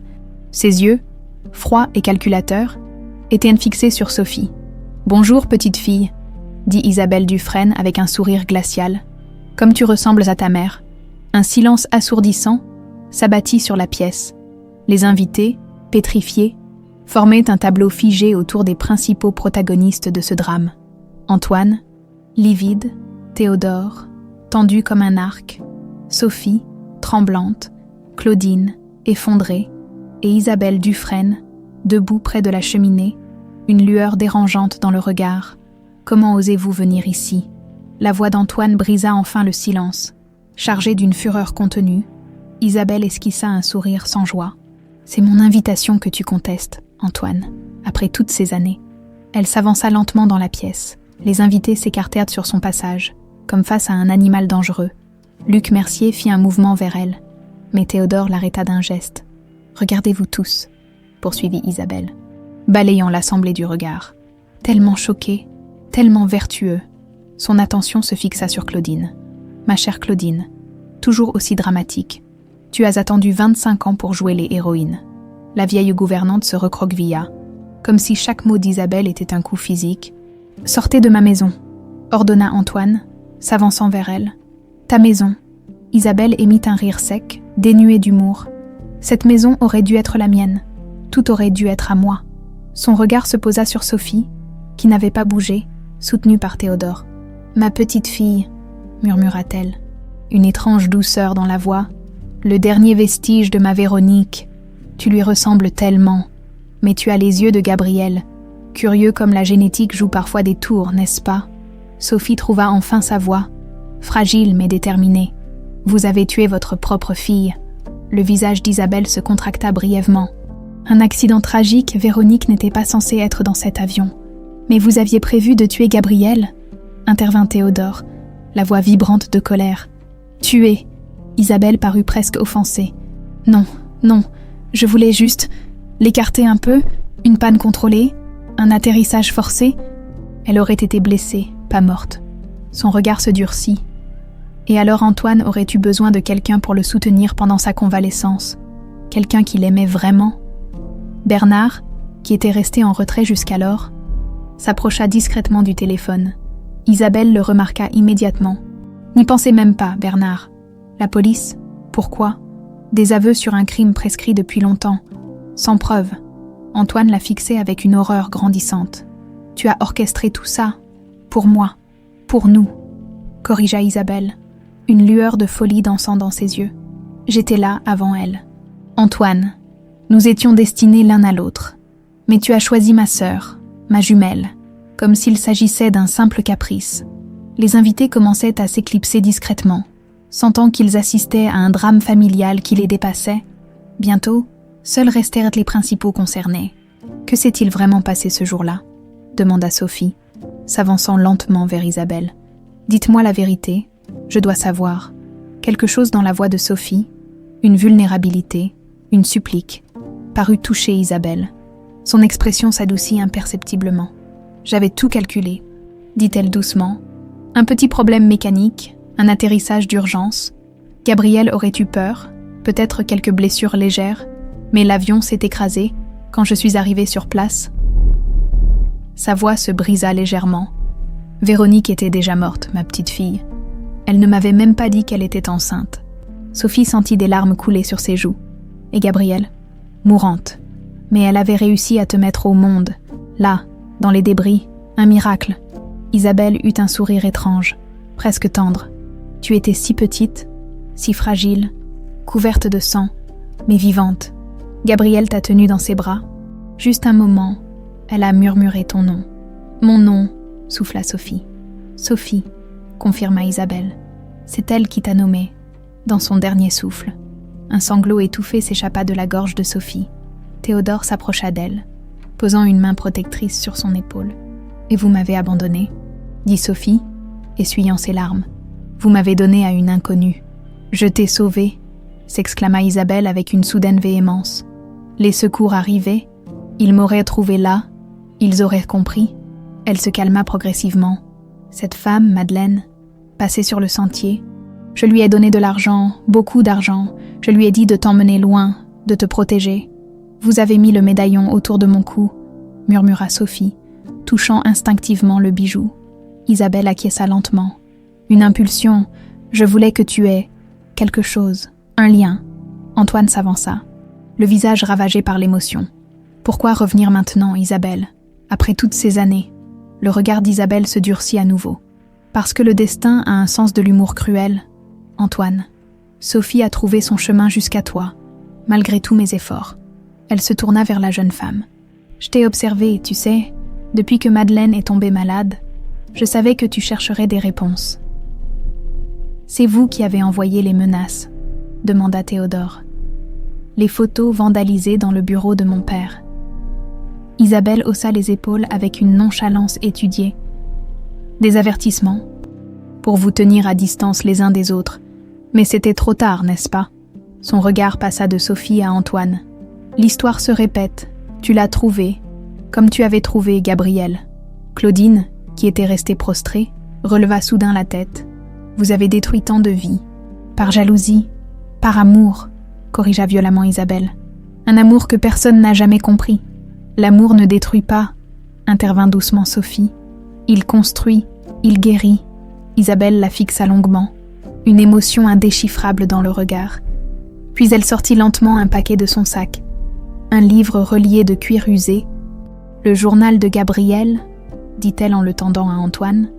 Ses yeux, froids et calculateurs, étaient fixés sur Sophie. « Bonjour, petite fille », dit Isabelle Dufresne avec un sourire glacial. « Comme tu ressembles à ta mère. » Un silence assourdissant s'abattit sur la pièce. Les invités, pétrifiés, formaient un tableau figé autour des principaux protagonistes de ce drame. Antoine, livide, Théodore, tendu comme un arc, Sophie, tremblante, Claudine, effondrée, et Isabelle Dufresne, debout près de la cheminée, une lueur dérangeante dans le regard. « Comment osez-vous venir ici ?» La voix d'Antoine brisa enfin le silence. Chargée d'une fureur contenue, Isabelle esquissa un sourire sans joie. « C'est mon invitation que tu contestes, Antoine, après toutes ces années. » Elle s'avança lentement dans la pièce. Les invités s'écartèrent sur son passage, comme face à un animal dangereux. Luc Mercier fit un mouvement vers elle, mais Théodore l'arrêta d'un geste. « Regardez-vous tous, » poursuivit Isabelle, balayant l'assemblée du regard. Tellement choqué, tellement vertueux, son attention se fixa sur Claudine. « Ma chère Claudine, toujours aussi dramatique, tu as attendu 25 ans pour jouer les héroïnes. » La vieille gouvernante se recroquevilla, comme si chaque mot d'Isabelle était un coup physique. « Sortez de ma maison !» ordonna Antoine, s'avançant vers elle. « Ta maison !» Isabelle émit un rire sec, dénué d'humour. « Cette maison aurait dû être la mienne. Tout aurait dû être à moi. » Son regard se posa sur Sophie, qui n'avait pas bougé, soutenue par Théodore. « Ma petite fille, murmura-t-elle, une étrange douceur dans la voix. Le dernier vestige de ma Véronique. Tu lui ressembles tellement, mais tu as les yeux de Gabriel. Curieux comme la génétique joue parfois des tours, n'est-ce pas ?» Sophie trouva enfin sa voix, fragile mais déterminée. « Vous avez tué votre propre fille. » Le visage d'Isabelle se contracta brièvement. « Un accident tragique, Véronique n'était pas censée être dans cet avion. Mais vous aviez prévu de tuer Gabriel ?» intervint Théodore, la voix vibrante de colère. « Tuer !» Isabelle parut presque offensée. « Non, non, je voulais juste l'écarter un peu, une panne contrôlée, un atterrissage forcé. » Elle aurait été blessée, pas morte. Son regard se durcit. Et alors Antoine aurait eu besoin de quelqu'un pour le soutenir pendant sa convalescence. Quelqu'un qui l'aimait vraiment. Bernard, qui était resté en retrait jusqu'alors, s'approcha discrètement du téléphone. Isabelle le remarqua immédiatement. « N'y pensez même pas, Bernard. La police ? Pourquoi ? Des aveux sur un crime prescrit depuis longtemps. Sans preuve. » Antoine la fixait avec une horreur grandissante. « Tu as orchestré tout ça. Pour moi. Pour nous. » corrigea Isabelle, une lueur de folie dansant dans ses yeux. « J'étais là avant elle. Antoine, nous étions destinés l'un à l'autre. Mais tu as choisi ma sœur, ma jumelle, comme s'il s'agissait d'un simple caprice. » Les invités commençaient à s'éclipser discrètement, sentant qu'ils assistaient à un drame familial qui les dépassait. Bientôt, seuls restèrent les principaux concernés. « Que s'est-il vraiment passé ce jour-là » demanda Sophie, s'avançant lentement vers Isabelle. « Dites-moi la vérité, je dois savoir. » Quelque chose dans la voix de Sophie, une vulnérabilité, une supplique, parut toucher Isabelle. Son expression s'adoucit imperceptiblement. « J'avais tout calculé, » dit-elle doucement. « Un petit problème mécanique, un atterrissage d'urgence. Gabriel aurait eu peur, peut-être quelques blessures légères, mais l'avion s'est écrasé quand je suis arrivée sur place. » Sa voix se brisa légèrement. « Véronique était déjà morte, ma petite fille. Elle ne m'avait même pas dit qu'elle était enceinte. » Sophie sentit des larmes couler sur ses joues. « Et Gabrielle ? Mourante. Mais elle avait réussi à te mettre au monde, là, dans les débris, un miracle. » Isabelle eut un sourire étrange, presque tendre. « Tu étais si petite, si fragile, couverte de sang, mais vivante. Gabrielle t'a tenue dans ses bras. Juste un moment, elle a murmuré ton nom. »« Mon nom » souffla Sophie. « Sophie » confirma Isabelle. « C'est elle qui t'a nommée. » Dans son dernier souffle, un sanglot étouffé s'échappa de la gorge de Sophie. Théodore s'approcha d'elle, posant une main protectrice sur son épaule. « Et vous m'avez abandonnée » dit Sophie, essuyant ses larmes. « Vous m'avez donnée à une inconnue. »« Je t'ai sauvée » s'exclama Isabelle avec une soudaine véhémence. « Les secours arrivaient, ils m'auraient trouvée là, ils auraient compris. » Elle se calma progressivement. Cette femme, Madeleine, passait sur le sentier. Je lui ai donné de l'argent, beaucoup d'argent. Je lui ai dit de t'emmener loin, de te protéger. Vous avez mis le médaillon autour de mon cou, murmura Sophie, touchant instinctivement le bijou. Isabelle acquiesça lentement. Une impulsion, je voulais que tu aies quelque chose, un lien. Antoine s'avança, le visage ravagé par l'émotion. Pourquoi revenir maintenant, Isabelle, après toutes ces années? Le regard d'Isabelle se durcit à nouveau. Parce que le destin a un sens de l'humour cruel. Antoine, Sophie a trouvé son chemin jusqu'à toi, malgré tous mes efforts. Elle se tourna vers la jeune femme. Je t'ai observé, tu sais, depuis que Madeleine est tombée malade. Je savais que tu chercherais des réponses. C'est vous qui avez envoyé les menaces, demanda Théodore. Les photos vandalisées dans le bureau de mon père. Isabelle haussa les épaules avec une nonchalance étudiée. Des avertissements, pour vous tenir à distance les uns des autres. Mais c'était trop tard, n'est-ce pas? Son regard passa de Sophie à Antoine. L'histoire se répète, tu l'as trouvée, comme tu avais trouvé Gabriel. Claudine, qui était restée prostrée, releva soudain la tête. Vous avez détruit tant de vies. Par jalousie, par amour, corrigea violemment Isabelle. Un amour que personne n'a jamais compris. L'amour ne détruit pas, intervint doucement Sophie. Il construit, il guérit. Isabelle la fixa longuement, une émotion indéchiffrable dans le regard. Puis elle sortit lentement un paquet de son sac. Un livre relié de cuir usé, le journal de Gabriel, dit-elle en le tendant à Antoine.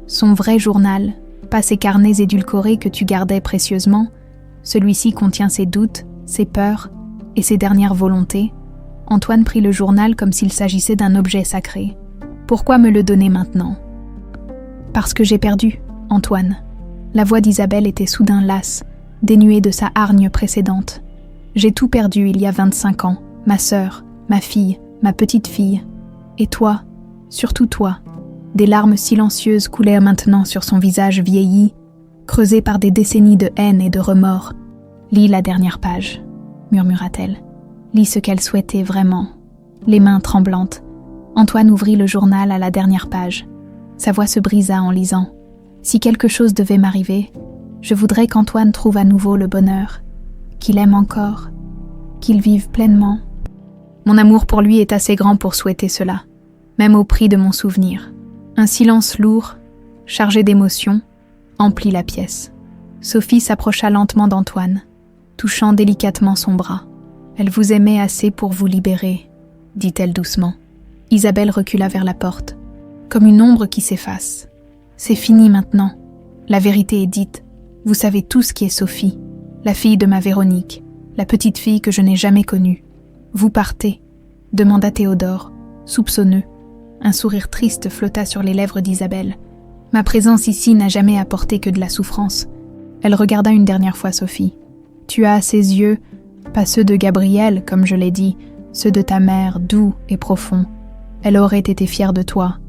Son vrai journal, pas ces carnets édulcorés que tu gardais précieusement. Celui-ci contient ses doutes, ses peurs et ses dernières volontés. Antoine prit le journal comme s'il s'agissait d'un objet sacré. Pourquoi me le donner maintenant ? Parce que j'ai perdu, Antoine. La voix d'Isabelle était soudain lasse, dénuée de sa hargne précédente. J'ai tout perdu il y a 25 ans, ma sœur, ma fille, ma petite fille. Et toi, surtout toi. Des larmes silencieuses coulèrent maintenant sur son visage vieilli, creusé par des décennies de haine et de remords. « Lis la dernière page », murmura-t-elle. « Lis ce qu'elle souhaitait vraiment. » Les mains tremblantes, Antoine ouvrit le journal à la dernière page. Sa voix se brisa en lisant. « Si quelque chose devait m'arriver, je voudrais qu'Antoine trouve à nouveau le bonheur, qu'il aime encore, qu'il vive pleinement. Mon amour pour lui est assez grand pour souhaiter cela, même au prix de mon souvenir. » Un silence lourd, chargé d'émotions, emplit la pièce. Sophie s'approcha lentement d'Antoine, touchant délicatement son bras. « Elle vous aimait assez pour vous libérer, » dit-elle doucement. Isabelle recula vers la porte, comme une ombre qui s'efface. « C'est fini maintenant. La vérité est dite. Vous savez tous qui est Sophie, la fille de ma Véronique, la petite fille que je n'ai jamais connue. Vous partez » demanda Théodore, soupçonneux. Un sourire triste flotta sur les lèvres d'Isabelle. « Ma présence ici n'a jamais apporté que de la souffrance. » Elle regarda une dernière fois Sophie. « Tu as à ses yeux, pas ceux de Gabrielle, comme je l'ai dit, ceux de ta mère, doux et profonds. Elle aurait été fière de toi. »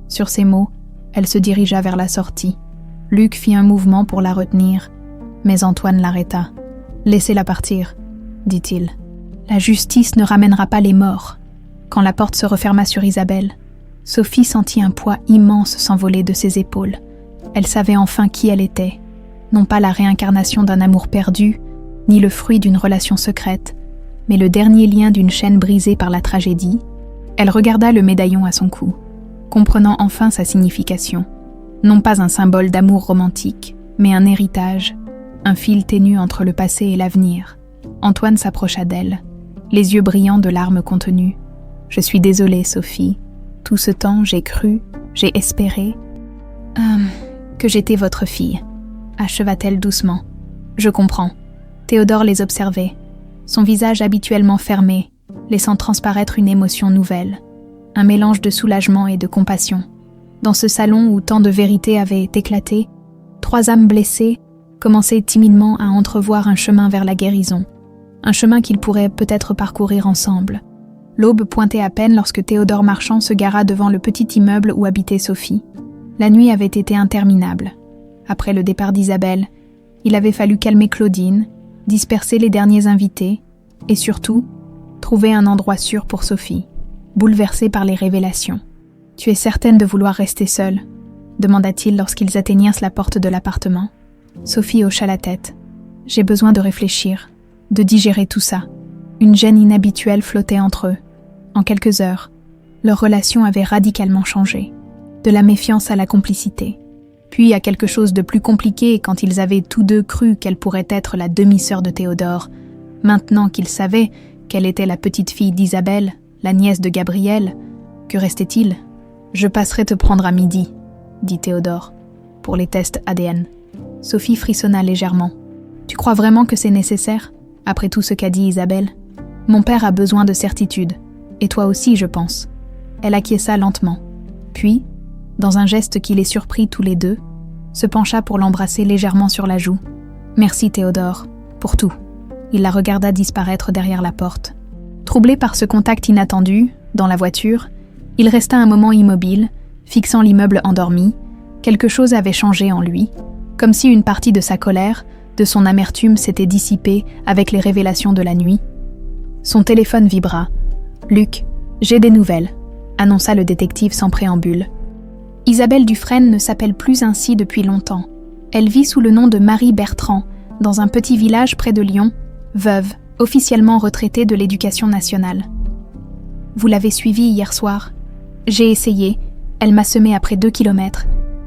Sur ces mots, elle se dirigea vers la sortie. Luc fit un mouvement pour la retenir, mais Antoine l'arrêta. « Laissez-la partir, » dit-il. « La justice ne ramènera pas les morts. » Quand la porte se referma sur Isabelle, Sophie sentit un poids immense s'envoler de ses épaules. Elle savait enfin qui elle était, non pas la réincarnation d'un amour perdu, ni le fruit d'une relation secrète, mais le dernier lien d'une chaîne brisée par la tragédie. Elle regarda le médaillon à son cou, comprenant enfin sa signification. Non pas un symbole d'amour romantique, mais un héritage, un fil ténu entre le passé et l'avenir. Antoine s'approcha d'elle, les yeux brillants de larmes contenues. « Je suis désolée, Sophie. Tout ce temps, j'ai cru, j'ai espéré que j'étais votre fille, » acheva-t-elle doucement. « Je comprends. » Théodore les observait, son visage habituellement fermé, laissant transparaître une émotion nouvelle, un mélange de soulagement et de compassion. Dans ce salon où tant de vérités avaient éclaté, 3 âmes blessées commençaient timidement à entrevoir un chemin vers la guérison, un chemin qu'ils pourraient peut-être parcourir ensemble. L'aube pointait à peine lorsque Théodore Marchand se gara devant le petit immeuble où habitait Sophie. La nuit avait été interminable. Après le départ d'Isabelle, il avait fallu calmer Claudine, disperser les derniers invités et surtout, trouver un endroit sûr pour Sophie, bouleversée par les révélations. « Tu es certaine de vouloir rester seule ?» demanda-t-il lorsqu'ils atteignirent la porte de l'appartement. Sophie hocha la tête. « J'ai besoin de réfléchir, de digérer tout ça. » Une gêne inhabituelle flottait entre eux. En quelques heures, leur relation avait radicalement changé, de la méfiance à la complicité, puis à quelque chose de plus compliqué quand ils avaient tous deux cru qu'elle pourrait être la demi-sœur de Théodore. Maintenant qu'ils savaient qu'elle était la petite fille d'Isabelle, la nièce de Gabrielle, que restait-il ? « Je passerai te prendre à midi, » dit Théodore, pour les tests ADN. Sophie frissonna légèrement. « Tu crois vraiment que c'est nécessaire, après tout ce qu'a dit Isabelle ? Mon père a besoin de certitude, et toi aussi, je pense. » Elle acquiesça lentement. Puis, dans un geste qui les surprit tous les deux, se pencha pour l'embrasser légèrement sur la joue. « Merci Théodore, pour tout. » Il la regarda disparaître derrière la porte. Troublé par ce contact inattendu, dans la voiture, il resta un moment immobile, fixant l'immeuble endormi. Quelque chose avait changé en lui, comme si une partie de sa colère, de son amertume s'était dissipée avec les révélations de la nuit. Son téléphone vibra. « Luc, j'ai des nouvelles », annonça le détective sans préambule. Isabelle Dufresne ne s'appelle plus ainsi depuis longtemps. Elle vit sous le nom de Marie Bertrand, dans un petit village près de Lyon, veuve, officiellement retraitée de l'Éducation nationale. Vous l'avez suivie hier soir. J'ai essayé, elle m'a semé après 2 kilomètres.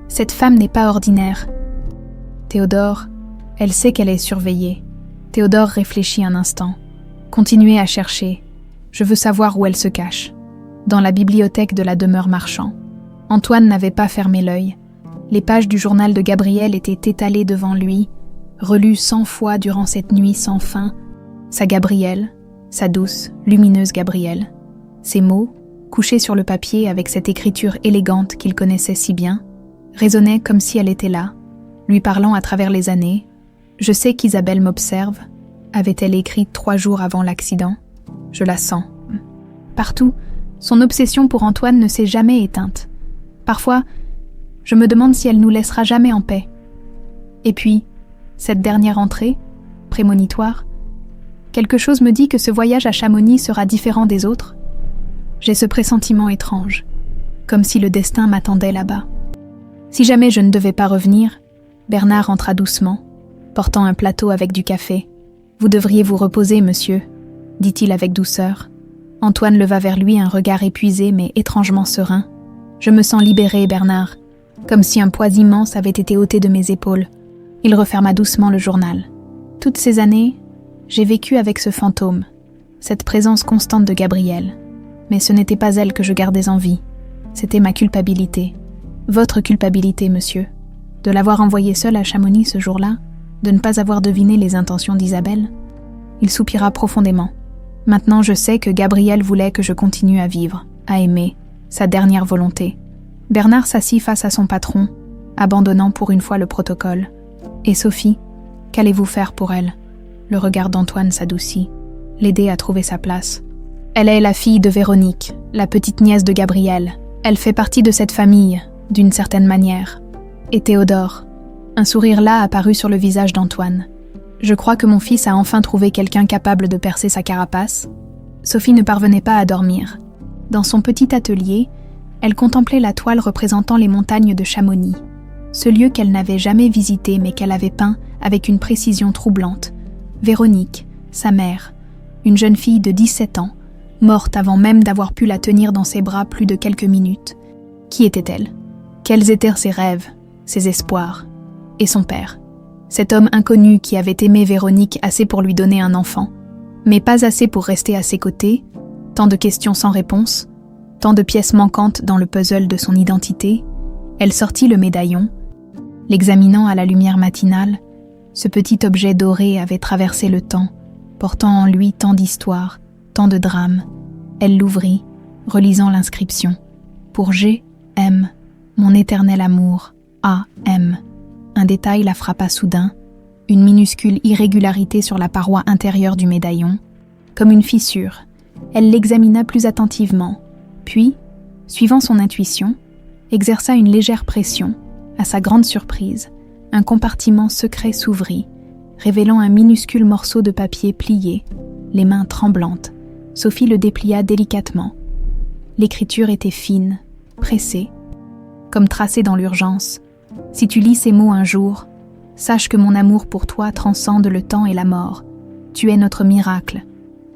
Cette femme n'est pas ordinaire. Théodore, elle sait qu'elle est surveillée. Théodore réfléchit un instant. Continuez à chercher. Je veux savoir où elle se cache. Dans la bibliothèque de la demeure Marchand. Antoine n'avait pas fermé l'œil. Les pages du journal de Gabrielle étaient étalées devant lui, relues 100 fois durant cette nuit sans fin. Sa Gabrielle, sa douce, lumineuse Gabrielle. Ces mots, couchés sur le papier avec cette écriture élégante qu'il connaissait si bien, résonnaient comme si elle était là, lui parlant à travers les années. « Je sais qu'Isabelle m'observe », avait-elle écrit 3 jours avant l'accident. « Je la sens. » Partout, son obsession pour Antoine ne s'est jamais éteinte. Parfois, je me demande si elle nous laissera jamais en paix. Et puis, cette dernière entrée, prémonitoire, quelque chose me dit que ce voyage à Chamonix sera différent des autres. J'ai ce pressentiment étrange, comme si le destin m'attendait là-bas. Si jamais je ne devais pas revenir, Bernard entra doucement, portant un plateau avec du café. « Vous devriez vous reposer, monsieur », dit-il avec douceur. Antoine leva vers lui un regard épuisé mais étrangement serein. « Je me sens libéré, Bernard, comme si un poids immense avait été ôté de mes épaules. » Il referma doucement le journal. Toutes ces années, j'ai vécu avec ce fantôme, cette présence constante de Gabrielle. Mais ce n'était pas elle que je gardais en vie. C'était ma culpabilité. Votre culpabilité, monsieur. De l'avoir envoyée seule à Chamonix ce jour-là, de ne pas avoir deviné les intentions d'Isabelle. Il soupira profondément. Maintenant, je sais que Gabrielle voulait que je continue à vivre, à aimer, sa dernière volonté. Bernard s'assit face à son patron, abandonnant pour une fois le protocole. Et Sophie, qu'allez-vous faire pour elle ? Le regard d'Antoine s'adoucit. L'aider à trouver sa place. Elle est la fille de Véronique, la petite nièce de Gabrielle. Elle fait partie de cette famille, d'une certaine manière. Et Théodore. Un sourire là apparut sur le visage d'Antoine. Je crois que mon fils a enfin trouvé quelqu'un capable de percer sa carapace. Sophie ne parvenait pas à dormir. Dans son petit atelier, elle contemplait la toile représentant les montagnes de Chamonix. Ce lieu qu'elle n'avait jamais visité mais qu'elle avait peint avec une précision troublante. Véronique, sa mère, une jeune fille de 17 ans, morte avant même d'avoir pu la tenir dans ses bras plus de quelques minutes. Qui était-elle ? Quels étaient ses rêves, ses espoirs ? Et son père ? Cet homme inconnu qui avait aimé Véronique assez pour lui donner un enfant, mais pas assez pour rester à ses côtés, tant de questions sans réponse, tant de pièces manquantes dans le puzzle de son identité. Elle sortit le médaillon. L'examinant à la lumière matinale, ce petit objet doré avait traversé le temps, portant en lui tant d'histoires, tant de drames. Elle l'ouvrit, relisant l'inscription. Pour G, M, mon éternel amour, A, M. Un détail la frappa soudain, une minuscule irrégularité sur la paroi intérieure du médaillon. Comme une fissure, elle l'examina plus attentivement, puis, suivant son intuition, exerça une légère pression. À sa grande surprise, un compartiment secret s'ouvrit, révélant un minuscule morceau de papier plié, les mains tremblantes. Sophie le déplia délicatement. L'écriture était fine, pressée, comme tracée dans l'urgence. Si tu lis ces mots un jour, sache que mon amour pour toi transcende le temps et la mort. Tu es notre miracle,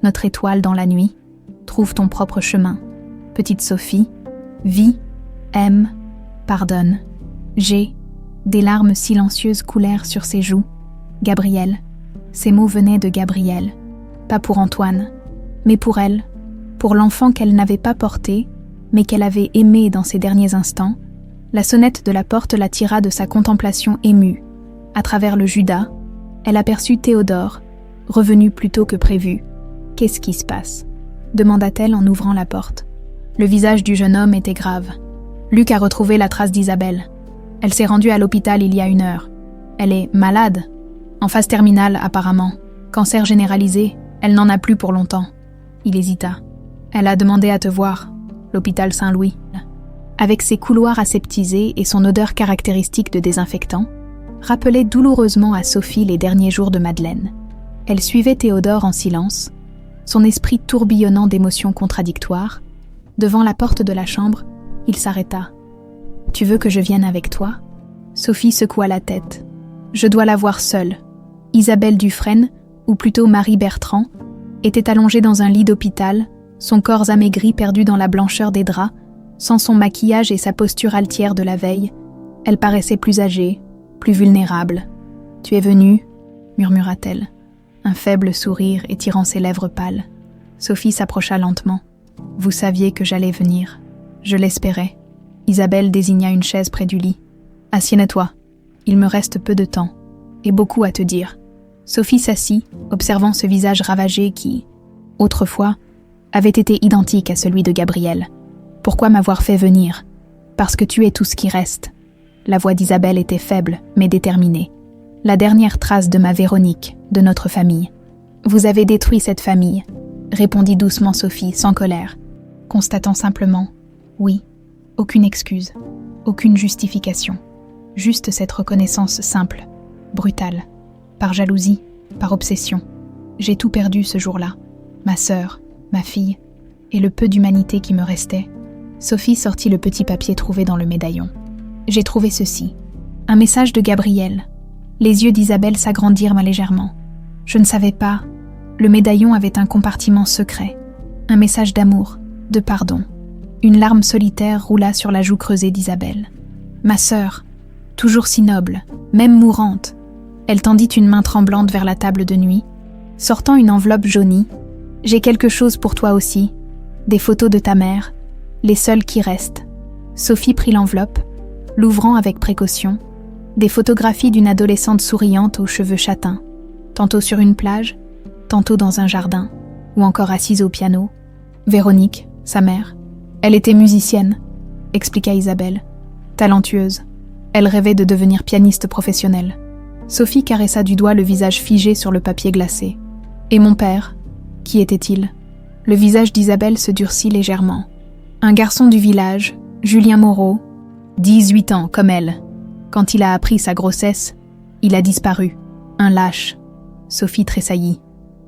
notre étoile dans la nuit. Trouve ton propre chemin. Petite Sophie, vis, aime, pardonne. J'ai. Des larmes silencieuses coulèrent sur ses joues. Gabrielle. Ces mots venaient de Gabrielle. Pas pour Antoine, mais pour elle, pour l'enfant qu'elle n'avait pas porté, mais qu'elle avait aimé dans ses derniers instants. La sonnette de la porte la tira de sa contemplation émue. À travers le Judas, elle aperçut Théodore, revenu plus tôt que prévu. « Qu'est-ce qui se passe ?» demanda-t-elle en ouvrant la porte. Le visage du jeune homme était grave. Luc a retrouvé la trace d'Isabelle. Elle s'est rendue à l'hôpital il y a 1 heure. Elle est malade, en phase terminale apparemment. Cancer généralisé, elle n'en a plus pour longtemps. Il hésita. Elle a demandé à te voir, l'hôpital Saint-Louis. Avec ses couloirs aseptisés et son odeur caractéristique de désinfectant, rappelait douloureusement à Sophie les derniers jours de Madeleine. Elle suivait Théodore en silence, son esprit tourbillonnant d'émotions contradictoires. Devant la porte de la chambre, il s'arrêta. « Tu veux que je vienne avec toi ?» Sophie secoua la tête. « Je dois la voir seule. » Isabelle Dufresne, ou plutôt Marie Bertrand, était allongée dans un lit d'hôpital, son corps amaigri perdu dans la blancheur des draps, sans son maquillage et sa posture altière de la veille. Elle paraissait plus âgée, plus vulnérable. « Tu es venue ?» murmura-t-elle, un faible sourire étirant ses lèvres pâles. Sophie s'approcha lentement. « Vous saviez que j'allais venir. Je l'espérais. » Isabelle désigna une chaise près du lit. « Assieds-toi. Il me reste peu de temps, et beaucoup à te dire. » Sophie s'assit, observant ce visage ravagé qui, autrefois, avait été identique à celui de Gabriel. « Pourquoi m'avoir fait venir ? Parce que tu es tout ce qui reste. » La voix d'Isabelle était faible, mais déterminée. « La dernière trace de ma Véronique, de notre famille. »« Vous avez détruit cette famille, » répondit doucement Sophie, sans colère, constatant simplement « oui ». Aucune excuse, aucune justification. Juste cette reconnaissance simple, brutale, par jalousie, par obsession. J'ai tout perdu ce jour-là. Ma sœur, ma fille, et le peu d'humanité qui me restait. Sophie sortit le petit papier trouvé dans le médaillon. J'ai trouvé ceci. Un message de Gabriel. Les yeux d'Isabelle s'agrandirent légèrement. Je ne savais pas. Le médaillon avait un compartiment secret. Un message d'amour, de pardon. Une larme solitaire roula sur la joue creusée d'Isabelle. Ma sœur, toujours si noble, même mourante. Elle tendit une main tremblante vers la table de nuit, sortant une enveloppe jaunie. J'ai quelque chose pour toi aussi. Des photos de ta mère, les seules qui restent. Sophie prit l'enveloppe, l'ouvrant avec précaution. Des photographies d'une adolescente souriante aux cheveux châtains, tantôt sur une plage, tantôt dans un jardin, ou encore assise au piano. Véronique, sa mère. Elle était musicienne, expliqua Isabelle. Talentueuse. Elle rêvait de devenir pianiste professionnelle. Sophie caressa du doigt le visage figé sur le papier glacé. Et mon père, qui était-il ? Le visage d'Isabelle se durcit légèrement. Un garçon du village, Julien Moreau, 18 ans comme elle. Quand il a appris sa grossesse, il a disparu. Un lâche. Sophie tressaillit.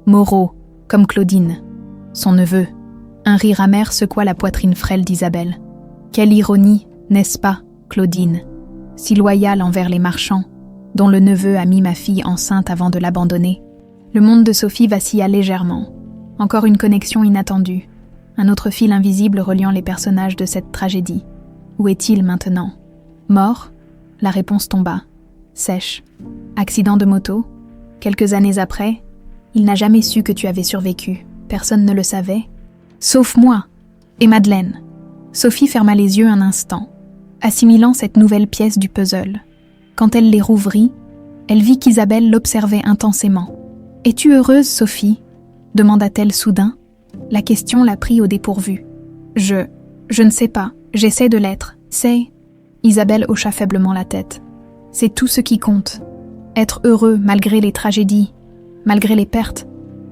Moreau, comme Claudine. Son neveu. Un rire amer secoua la poitrine frêle d'Isabelle. Quelle ironie, n'est-ce pas, Claudine, si loyale envers les marchands, dont le neveu a mis ma fille enceinte avant de l'abandonner. Le monde de Sophie vacilla légèrement. Encore une connexion inattendue. Un autre fil invisible reliant les personnages de cette tragédie. Où est-il maintenant ? Mort ? La réponse tomba. Sèche. Accident de moto ? Quelques années après, il n'a jamais su que tu avais survécu. Personne ne le savait. Sauf moi et Madeleine. Sophie ferma les yeux un instant, assimilant cette nouvelle pièce du puzzle. Quand elle les rouvrit, elle vit qu'Isabelle l'observait intensément. « Es-tu heureuse, Sophie ?» demanda-t-elle soudain. La question la prit au dépourvu. « Je ne sais pas, j'essaie de l'être, c'est... » Isabelle hocha faiblement la tête. « C'est tout ce qui compte. Être heureux malgré les tragédies, malgré les pertes,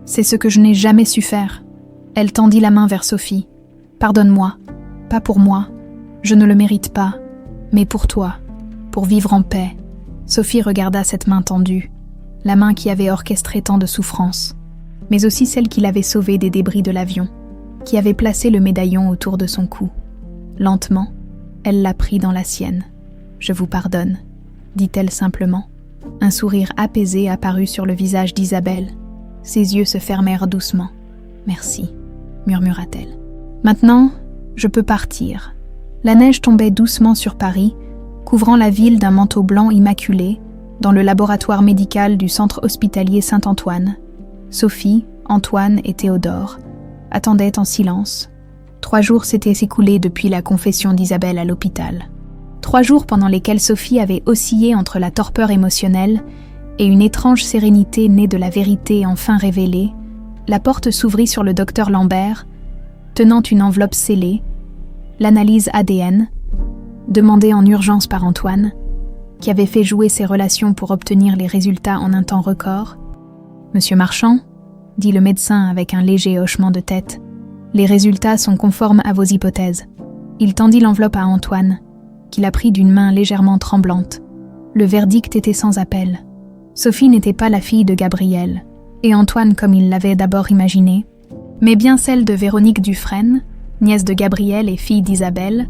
c'est ce que je n'ai jamais su faire. » Elle tendit la main vers Sophie. « Pardonne-moi, pas pour moi, je ne le mérite pas, mais pour toi, pour vivre en paix. » Sophie regarda cette main tendue, la main qui avait orchestré tant de souffrances, mais aussi celle qui l'avait sauvée des débris de l'avion, qui avait placé le médaillon autour de son cou. Lentement, elle l'a pris dans la sienne. « Je vous pardonne », dit-elle simplement. Un sourire apaisé apparut sur le visage d'Isabelle. Ses yeux se fermèrent doucement. « Merci », murmura-t-elle. « Maintenant, je peux partir. » La neige tombait doucement sur Paris, couvrant la ville d'un manteau blanc immaculé, dans le laboratoire médical du centre hospitalier Saint-Antoine. Sophie, Antoine et Théodore attendaient en silence. 3 jours s'étaient écoulés depuis la confession d'Isabelle à l'hôpital. 3 jours pendant lesquels Sophie avait oscillé entre la torpeur émotionnelle et une étrange sérénité née de la vérité enfin révélée. La porte s'ouvrit sur le docteur Lambert, tenant une enveloppe scellée, l'analyse ADN, demandée en urgence par Antoine, qui avait fait jouer ses relations pour obtenir les résultats en un temps record. « Monsieur Marchand », dit le médecin avec un léger hochement de tête, « les résultats sont conformes à vos hypothèses. » Il tendit l'enveloppe à Antoine, qui la prit d'une main légèrement tremblante. Le verdict était sans appel. Sophie n'était pas la fille de Gabriel, et Antoine comme il l'avait d'abord imaginé, mais bien celle de Véronique Dufresne, nièce de Gabriel et fille d'Isabelle.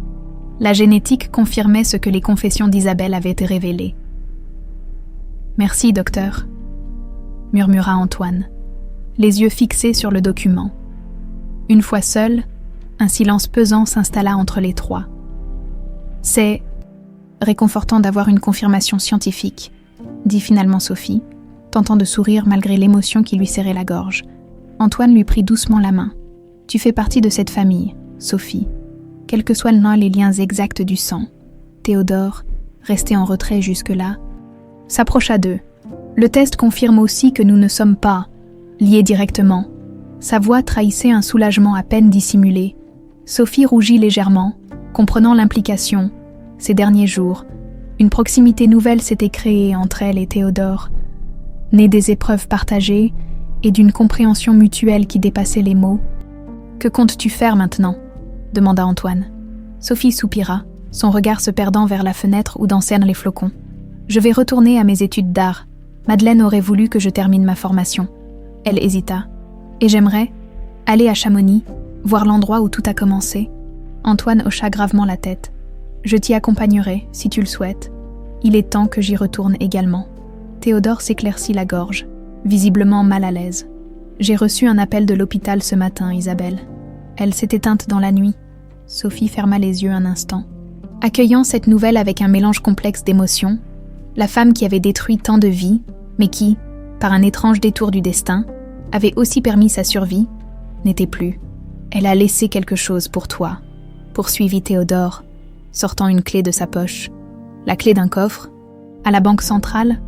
La génétique confirmait ce que les confessions d'Isabelle avaient révélé. « Merci, docteur », murmura Antoine, les yeux fixés sur le document. Une fois seul, un silence pesant s'installa entre les trois. « C'est réconfortant d'avoir une confirmation scientifique », dit finalement Sophie, tentant de sourire malgré l'émotion qui lui serrait la gorge. Antoine lui prit doucement la main. « Tu fais partie de cette famille, Sophie. quels que soient les liens exacts du sang. Théodore, resté en retrait jusque-là, s'approcha d'eux. Le test confirme aussi que nous ne sommes pas liés directement. Sa voix trahissait un soulagement à peine dissimulé. Sophie rougit légèrement, comprenant l'implication. Ces derniers jours, une proximité nouvelle s'était créée entre elle et Théodore, née des épreuves partagées et d'une compréhension mutuelle qui dépassait les mots. « Que comptes-tu faire maintenant ?» demanda Antoine. Sophie soupira, son regard se perdant vers la fenêtre où dansèrent les flocons. « Je vais retourner à mes études d'art. Madeleine aurait voulu que je termine ma formation. » Elle hésita. « Et j'aimerais aller à Chamonix, voir l'endroit où tout a commencé. » Antoine hocha gravement la tête. « Je t'y accompagnerai, si tu le souhaites. Il est temps que j'y retourne également. » Théodore s'éclaircit la gorge, visiblement mal à l'aise. « J'ai reçu un appel de l'hôpital ce matin, Isabelle. » Elle s'est éteinte dans la nuit. Sophie ferma les yeux un instant. Accueillant cette nouvelle avec un mélange complexe d'émotions, la femme qui avait détruit tant de vies, mais qui, par un étrange détour du destin, avait aussi permis sa survie, n'était plus. Elle a laissé quelque chose pour toi, poursuivit Théodore, sortant une clé de sa poche. La clé d'un coffre. À la banque centrale,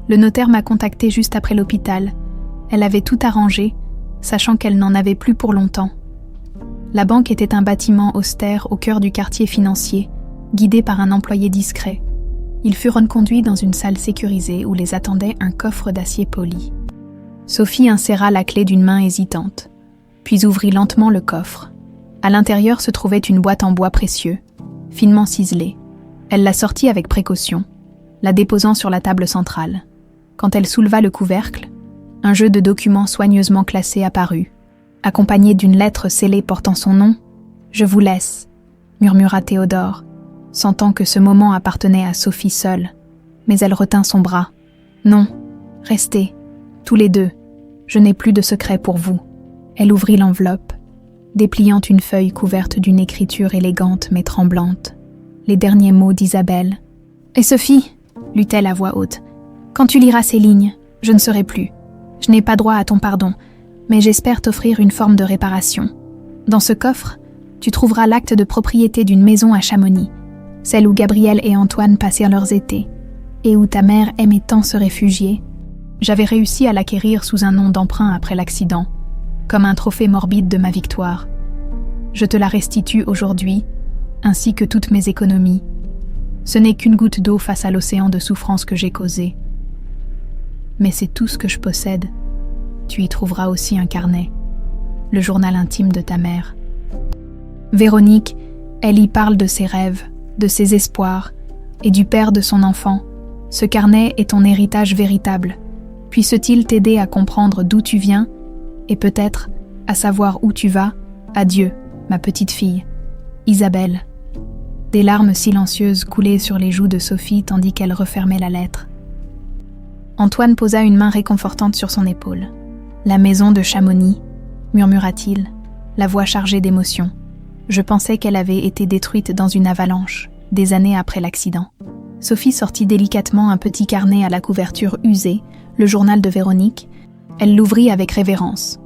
le notaire m'a contacté juste après l'hôpital. Elle avait tout arrangé, sachant qu'elle n'en avait plus pour longtemps. La banque était un bâtiment austère au cœur du quartier financier, guidé par un employé discret. Ils furent reconduits dans une salle sécurisée où les attendait un coffre d'acier poli. Sophie inséra la clé d'une main hésitante, puis ouvrit lentement le coffre. À l'intérieur se trouvait une boîte en bois précieux, finement ciselée. Elle la sortit avec précaution, la déposant sur la table centrale. Quand elle souleva le couvercle, un jeu de documents soigneusement classés apparut, accompagné d'une lettre scellée portant son nom. « Je vous laisse », murmura Théodore, sentant que ce moment appartenait à Sophie seule. Mais elle retint son bras. « Non, restez, tous les deux. Je n'ai plus de secret pour vous. » Elle ouvrit l'enveloppe, dépliant une feuille couverte d'une écriture élégante mais tremblante. Les derniers mots d'Isabelle. « Et Sophie » lut-elle à voix haute. « Quand tu liras ces lignes, je ne serai plus. Je n'ai pas droit à ton pardon, mais j'espère t'offrir une forme de réparation. Dans ce coffre, tu trouveras l'acte de propriété d'une maison à Chamonix, celle où Gabriel et Antoine passèrent leurs étés, et où ta mère aimait tant se réfugier. J'avais réussi à l'acquérir sous un nom d'emprunt après l'accident, comme un trophée morbide de ma victoire. Je te la restitue aujourd'hui, ainsi que toutes mes économies. Ce n'est qu'une goutte d'eau face à l'océan de souffrance que j'ai causé. Mais c'est tout ce que je possède. Tu y trouveras aussi un carnet, le journal intime de ta mère. Véronique, elle y parle de ses rêves, de ses espoirs et du père de son enfant. Ce carnet est ton héritage véritable. Puisse-t-il t'aider à comprendre d'où tu viens et peut-être à savoir où tu vas. Adieu, ma petite fille. Isabelle. Des larmes silencieuses coulaient sur les joues de Sophie tandis qu'elle refermait la lettre. Antoine posa une main réconfortante sur son épaule. « La maison de Chamonix », murmura-t-il, la voix chargée d'émotion. Je pensais qu'elle avait été détruite dans une avalanche, des années après l'accident. Sophie sortit délicatement un petit carnet à la couverture usée, le journal de Véronique. Elle l'ouvrit avec révérence,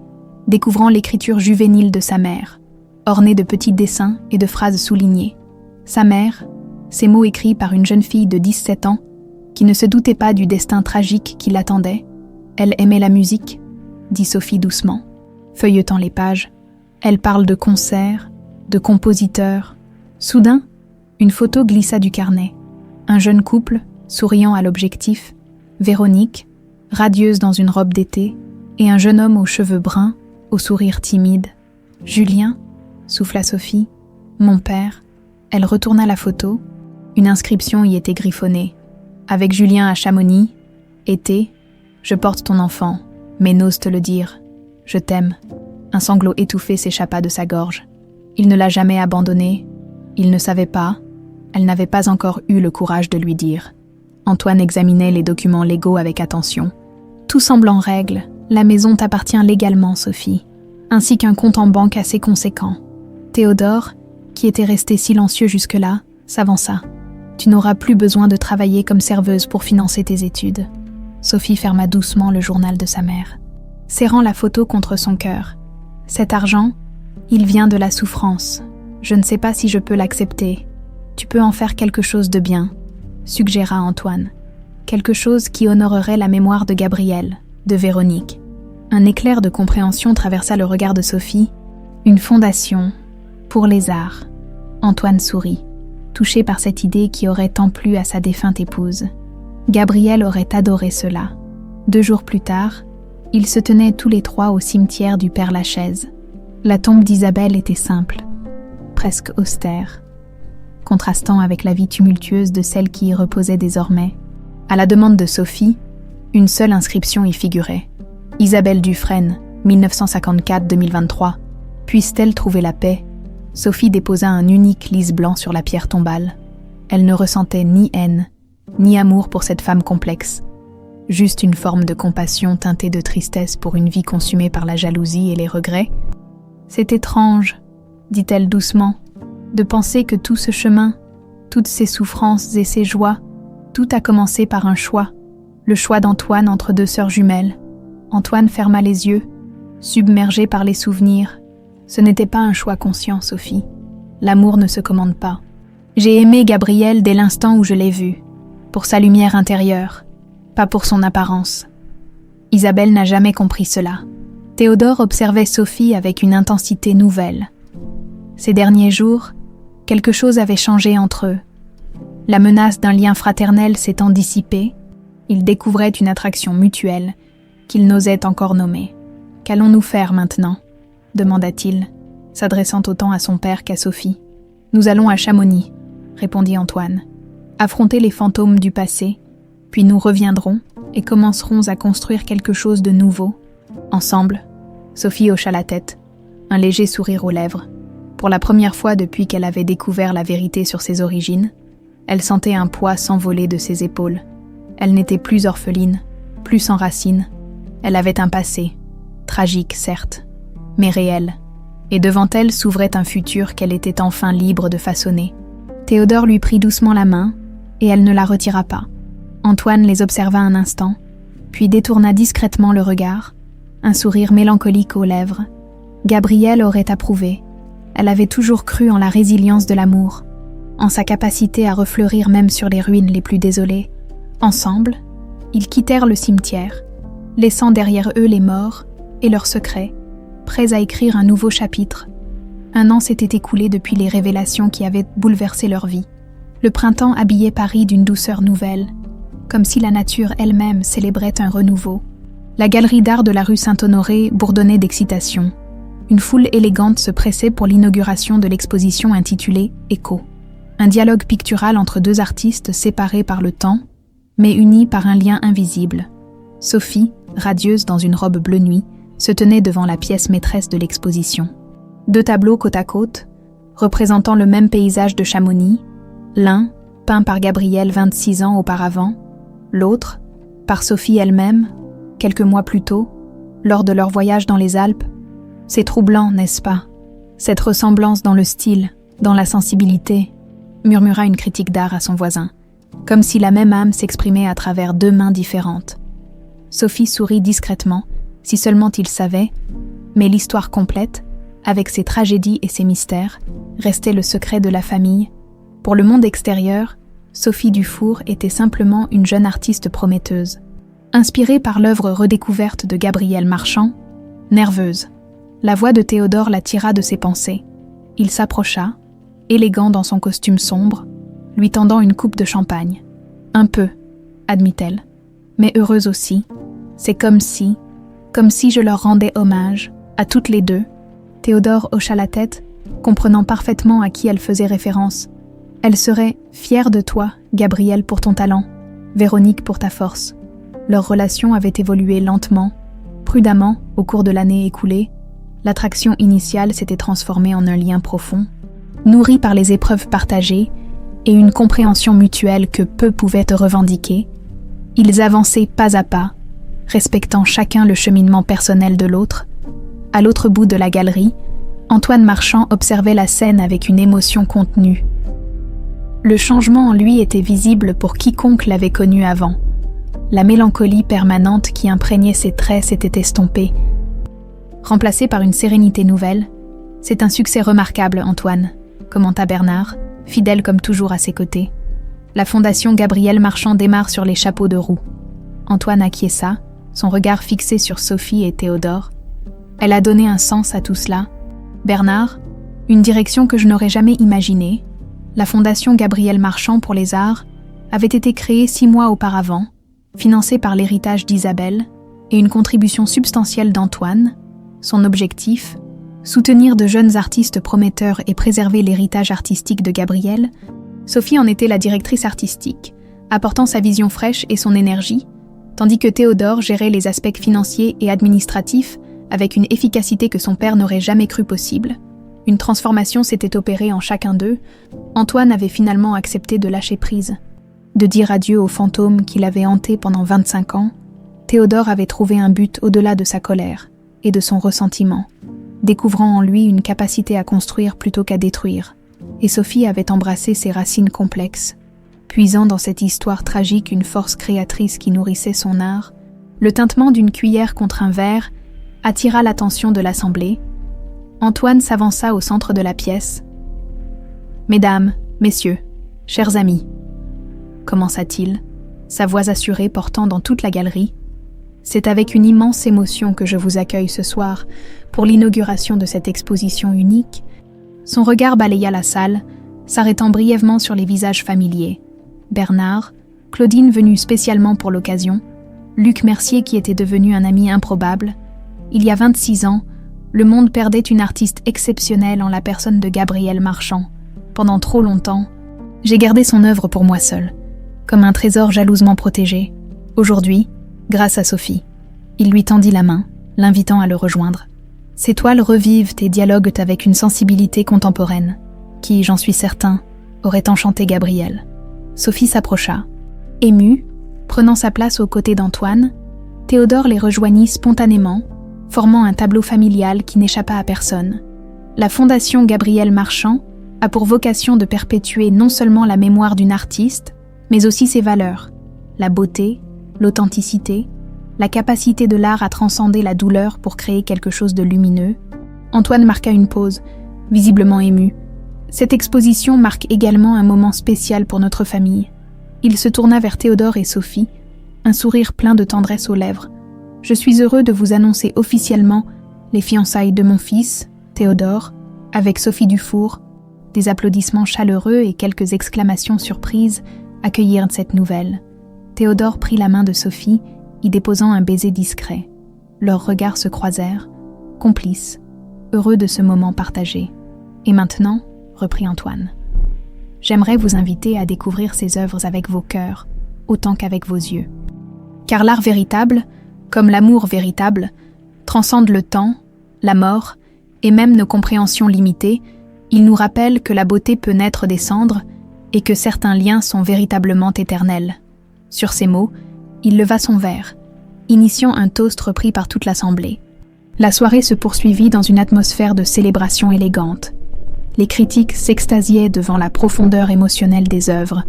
découvrant l'écriture juvénile de sa mère, ornée de petits dessins et de phrases soulignées. Sa mère, ces mots écrits par une jeune fille de 17 ans, qui ne se doutait pas du destin tragique qui l'attendait. Elle aimait la musique, dit Sophie doucement, feuilletant les pages. Elle parle de concerts, de compositeurs. Soudain, une photo glissa du carnet. Un jeune couple, souriant à l'objectif, Véronique, radieuse dans une robe d'été, et un jeune homme aux cheveux bruns, au sourire timide. « Julien » souffla Sophie. « Mon père ». Elle retourna la photo. Une inscription y était griffonnée. « Avec Julien à Chamonix, été, je porte ton enfant, mais n'ose te le dire. Je t'aime. » Un sanglot étouffé s'échappa de sa gorge. Il ne l'a jamais abandonnée. Il ne savait pas. Elle n'avait pas encore eu le courage de lui dire. Antoine examinait les documents légaux avec attention. Tout semble en règle. La maison t'appartient légalement, Sophie, ainsi qu'un compte en banque assez conséquent. Théodore, qui était resté silencieux jusque-là, s'avança. Tu n'auras plus besoin de travailler comme serveuse pour financer tes études. Sophie ferma doucement le journal de sa mère, serrant la photo contre son cœur. Cet argent, il vient de la souffrance. Je ne sais pas si je peux l'accepter. Tu peux en faire quelque chose de bien, suggéra Antoine. Quelque chose qui honorerait la mémoire de Gabriel, de Véronique. Un éclair de compréhension traversa le regard de Sophie. Une fondation pour les arts. Antoine sourit, touché par cette idée qui aurait tant plu à sa défunte épouse. Gabriel aurait adoré cela. 2 jours plus tard, ils se tenaient tous les 3 au cimetière du Père-Lachaise. La tombe d'Isabelle était simple, presque austère, contrastant avec la vie tumultueuse de celle qui y reposait désormais. À la demande de Sophie, une seule inscription y figurait. Isabelle Dufresne, 1954-2023. Puisse-t-elle trouver la paix? Sophie déposa un unique lys blanc sur la pierre tombale. Elle ne ressentait ni haine, ni amour pour cette femme complexe. Juste une forme de compassion teintée de tristesse pour une vie consumée par la jalousie et les regrets. « C'est étrange, dit-elle doucement, de penser que tout ce chemin, toutes ces souffrances et ces joies, tout a commencé par un choix, le choix d'Antoine entre 2 sœurs jumelles. » Antoine ferma les yeux, submergé par les souvenirs. Ce n'était pas un choix conscient, Sophie. L'amour ne se commande pas. J'ai aimé Gabriel dès l'instant où je l'ai vu, pour sa lumière intérieure, pas pour son apparence. Isabelle n'a jamais compris cela. Théodore observait Sophie avec une intensité nouvelle. Ces derniers jours, quelque chose avait changé entre eux. La menace d'un lien fraternel s'étant dissipée, ils découvraient une attraction mutuelle qu'ils n'osaient encore nommer. « Qu'allons-nous faire maintenant ?» demanda-t-il, s'adressant autant à son père qu'à Sophie. « Nous allons à Chamonix, » répondit Antoine. « Affronter les fantômes du passé, puis nous reviendrons et commencerons à construire quelque chose de nouveau. Ensemble. » Sophie hocha la tête, un léger sourire aux lèvres. Pour la première fois depuis qu'elle avait découvert la vérité sur ses origines, elle sentait un poids s'envoler de ses épaules. Elle n'était plus orpheline, plus sans racines. Elle avait un passé, tragique certes, mais réel, et devant elle s'ouvrait un futur qu'elle était enfin libre de façonner. Théodore lui prit doucement la main, et elle ne la retira pas. Antoine les observa un instant, puis détourna discrètement le regard, un sourire mélancolique aux lèvres. Gabrielle aurait approuvé. Elle avait toujours cru en la résilience de l'amour, en sa capacité à refleurir même sur les ruines les plus désolées. Ensemble, ils quittèrent le cimetière, laissant derrière eux les morts et leurs secrets, prêts à écrire un nouveau chapitre. 1 an s'était écoulé depuis les révélations qui avaient bouleversé leur vie. Le printemps habillait Paris d'une douceur nouvelle, comme si la nature elle-même célébrait un renouveau. La galerie d'art de la rue Saint-Honoré bourdonnait d'excitation. Une foule élégante se pressait pour l'inauguration de l'exposition intitulée « Écho ». Un dialogue pictural entre 2 artistes séparés par le temps, mais unis par un lien invisible. Sophie, radieuse dans une robe bleu nuit, se tenait devant la pièce maîtresse de l'exposition. 2 tableaux côte à côte, représentant le même paysage de Chamonix, l'un, peint par Gabriel 26 ans auparavant, l'autre, par Sophie elle-même, quelques mois plus tôt, lors de leur voyage dans les Alpes. C'est troublant, n'est-ce pas? Cette ressemblance dans le style, dans la sensibilité, murmura une critique d'art à son voisin, comme si la même âme s'exprimait à travers 2 mains différentes. Sophie sourit discrètement, si seulement il savait, mais l'histoire complète, avec ses tragédies et ses mystères, restait le secret de la famille. Pour le monde extérieur, Sophie Dufour était simplement une jeune artiste prometteuse. Inspirée par l'œuvre redécouverte de Gabriel Marchand, nerveuse, la voix de Théodore la tira de ses pensées. Il s'approcha, élégant dans son costume sombre, lui tendant une coupe de champagne. « Un peu, » admit-elle, « mais heureuse aussi. C'est comme si je leur rendais hommage, à toutes les 2. » Théodore hocha la tête, comprenant parfaitement à qui elle faisait référence. Elle serait fière de toi, Gabriel, pour ton talent, Véronique pour ta force. Leur relation avait évolué lentement, prudemment, au cours de l'année écoulée. L'attraction initiale s'était transformée en un lien profond, nourri par les épreuves partagées et une compréhension mutuelle que peu pouvaient te revendiquer. Ils avançaient pas à pas, respectant chacun le cheminement personnel de l'autre. À l'autre bout de la galerie, Antoine Marchand observait la scène avec une émotion contenue. Le changement en lui était visible pour quiconque l'avait connu avant. La mélancolie permanente qui imprégnait ses traits s'était estompée. Remplacée par une sérénité nouvelle, « C'est un succès remarquable, Antoine », commenta Bernard, fidèle comme toujours à ses côtés. La fondation Gabriel Marchand démarre sur les chapeaux de roue. Antoine acquiesça, son regard fixé sur Sophie et Théodore. Elle a donné un sens à tout cela. Bernard, une direction que je n'aurais jamais imaginée. La fondation Gabriel Marchand pour les arts avait été créée 6 mois auparavant, financée par l'héritage d'Isabelle et une contribution substantielle d'Antoine. Son objectif, soutenir de jeunes artistes prometteurs et préserver l'héritage artistique de Gabriel. Sophie en était la directrice artistique, apportant sa vision fraîche et son énergie, tandis que Théodore gérait les aspects financiers et administratifs avec une efficacité que son père n'aurait jamais cru possible. Une transformation s'était opérée en chacun d'eux. Antoine avait finalement accepté de lâcher prise, de dire adieu au fantôme qui l'avait hanté pendant 25 ans. Théodore avait trouvé un but au-delà de sa colère et de son ressentiment, découvrant en lui une capacité à construire plutôt qu'à détruire. Et Sophie avait embrassé ses racines complexes, puisant dans cette histoire tragique une force créatrice qui nourrissait son art. Le tintement d'une cuillère contre un verre attira l'attention de l'assemblée. Antoine s'avança au centre de la pièce. « Mesdames, messieurs, chers amis », commença-t-il, sa voix assurée portant dans toute la galerie. « C'est avec une immense émotion que je vous accueille ce soir pour l'inauguration de cette exposition unique. » Son regard balaya la salle, s'arrêtant brièvement sur les visages familiers. Bernard, Claudine venue spécialement pour l'occasion, Luc Mercier qui était devenu un ami improbable. Il y a 26 ans, le monde perdait une artiste exceptionnelle en la personne de Gabriel Marchand. Pendant trop longtemps, j'ai gardé son œuvre pour moi seul, comme un trésor jalousement protégé. Aujourd'hui, grâce à Sophie, il lui tendit la main, l'invitant à le rejoindre. Ces toiles revivent et dialoguent avec une sensibilité contemporaine, qui, j'en suis certain, aurait enchanté Gabriel. Sophie s'approcha. Émue, prenant sa place aux côtés d'Antoine, Théodore les rejoignit spontanément, formant un tableau familial qui n'échappa à personne. La Fondation Gabriel Marchand a pour vocation de perpétuer non seulement la mémoire d'une artiste, mais aussi ses valeurs, la beauté, l'authenticité, la capacité de l'art à transcender la douleur pour créer quelque chose de lumineux. Antoine marqua une pause, visiblement ému. Cette exposition marque également un moment spécial pour notre famille. Il se tourna vers Théodore et Sophie, un sourire plein de tendresse aux lèvres. Je suis heureux de vous annoncer officiellement les fiançailles de mon fils, Théodore, avec Sophie Dufour. Des applaudissements chaleureux et quelques exclamations surprises accueillirent cette nouvelle. Théodore prit la main de Sophie, y déposant un baiser discret. Leurs regards se croisèrent, complices, heureux de ce moment partagé. « Et maintenant, » reprit Antoine, « j'aimerais vous inviter à découvrir ces œuvres avec vos cœurs, autant qu'avec vos yeux. Car l'art véritable, comme l'amour véritable, transcende le temps, la mort, et même nos compréhensions limitées. Il nous rappelle que la beauté peut naître des cendres et que certains liens sont véritablement éternels. » Sur ces mots, il leva son verre, initiant un toast repris par toute l'assemblée. La soirée se poursuivit dans une atmosphère de célébration élégante. Les critiques s'extasiaient devant la profondeur émotionnelle des œuvres,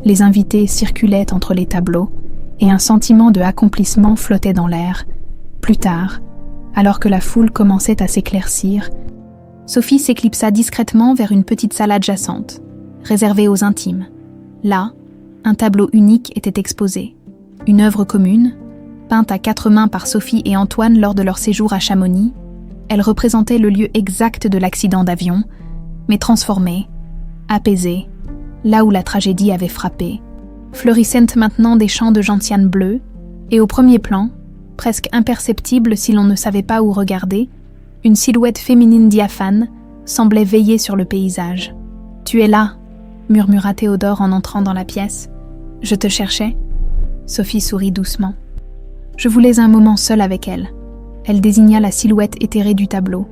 les invités circulaient entre les tableaux, et un sentiment de accomplissement flottait dans l'air. Plus tard, alors que la foule commençait à s'éclaircir, Sophie s'éclipsa discrètement vers une petite salle adjacente, réservée aux intimes. Là, un tableau unique était exposé. Une œuvre commune, peinte à 4 mains par Sophie et Antoine lors de leur séjour à Chamonix. Elle représentait le lieu exact de l'accident d'avion, mais transformée, apaisée, là où la tragédie avait frappé. Fleurissent maintenant des champs de gentiane bleue, et au premier plan, presque imperceptible si l'on ne savait pas où regarder, une silhouette féminine diaphane semblait veiller sur le paysage. « Tu es là !» murmura Théodore en entrant dans la pièce. « Je te cherchais ?» Sophie sourit doucement. « Je voulais un moment seul avec elle. » Elle désigna la silhouette éthérée du tableau.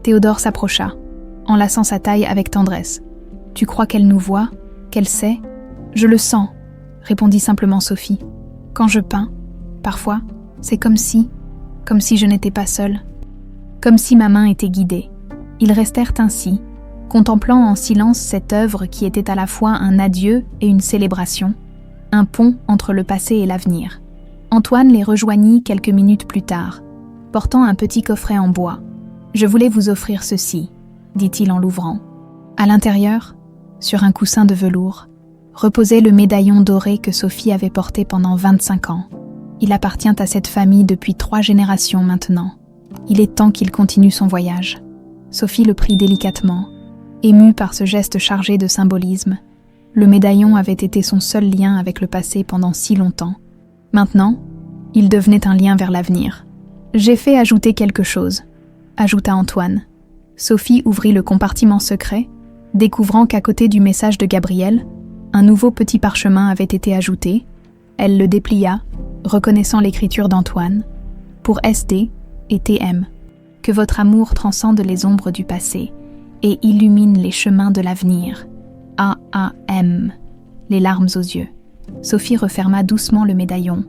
Théodore s'approcha, enlaçant sa taille avec tendresse. « Tu crois qu'elle nous voit, qu'elle sait ?»« Je le sens, » répondit simplement Sophie. « Quand je peins, parfois, c'est comme si je n'étais pas seule. Comme si ma main était guidée. » Ils restèrent ainsi, contemplant en silence cette œuvre qui était à la fois un adieu et une célébration, un pont entre le passé et l'avenir. Antoine les rejoignit quelques minutes plus tard, portant un petit coffret en bois. « Je voulais vous offrir ceci, » dit-il en l'ouvrant. « À l'intérieur, sur un coussin de velours, reposait le médaillon doré que Sophie avait porté pendant 25 ans. Il appartient à cette famille depuis 3 générations maintenant. Il est temps qu'il continue son voyage. Sophie le prit délicatement, émue par ce geste chargé de symbolisme. Le médaillon avait été son seul lien avec le passé pendant si longtemps. Maintenant, il devenait un lien vers l'avenir. « J'ai fait ajouter quelque chose », ajouta Antoine. Sophie ouvrit le compartiment secret, découvrant qu'à côté du message de Gabriel, un nouveau petit parchemin avait été ajouté. Elle le déplia, reconnaissant l'écriture d'Antoine. Pour SD et TM, que votre amour transcende les ombres du passé et illumine les chemins de l'avenir. AAM, les larmes aux yeux. Sophie referma doucement le médaillon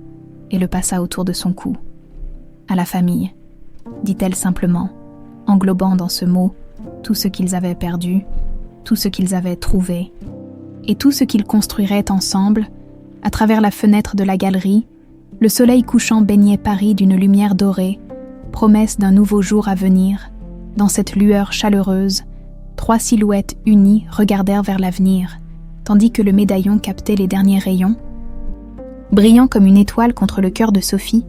et le passa autour de son cou. À la famille, dit-elle simplement, englobant dans ce mot tout ce qu'ils avaient perdu, tout ce qu'ils avaient trouvé, et tout ce qu'ils construiraient ensemble. À travers la fenêtre de la galerie, le soleil couchant baignait Paris d'une lumière dorée, promesse d'un nouveau jour à venir. Dans cette lueur chaleureuse, 3 silhouettes unies regardèrent vers l'avenir, tandis que le médaillon captait les derniers rayons. Brillant comme une étoile contre le cœur de Sophie,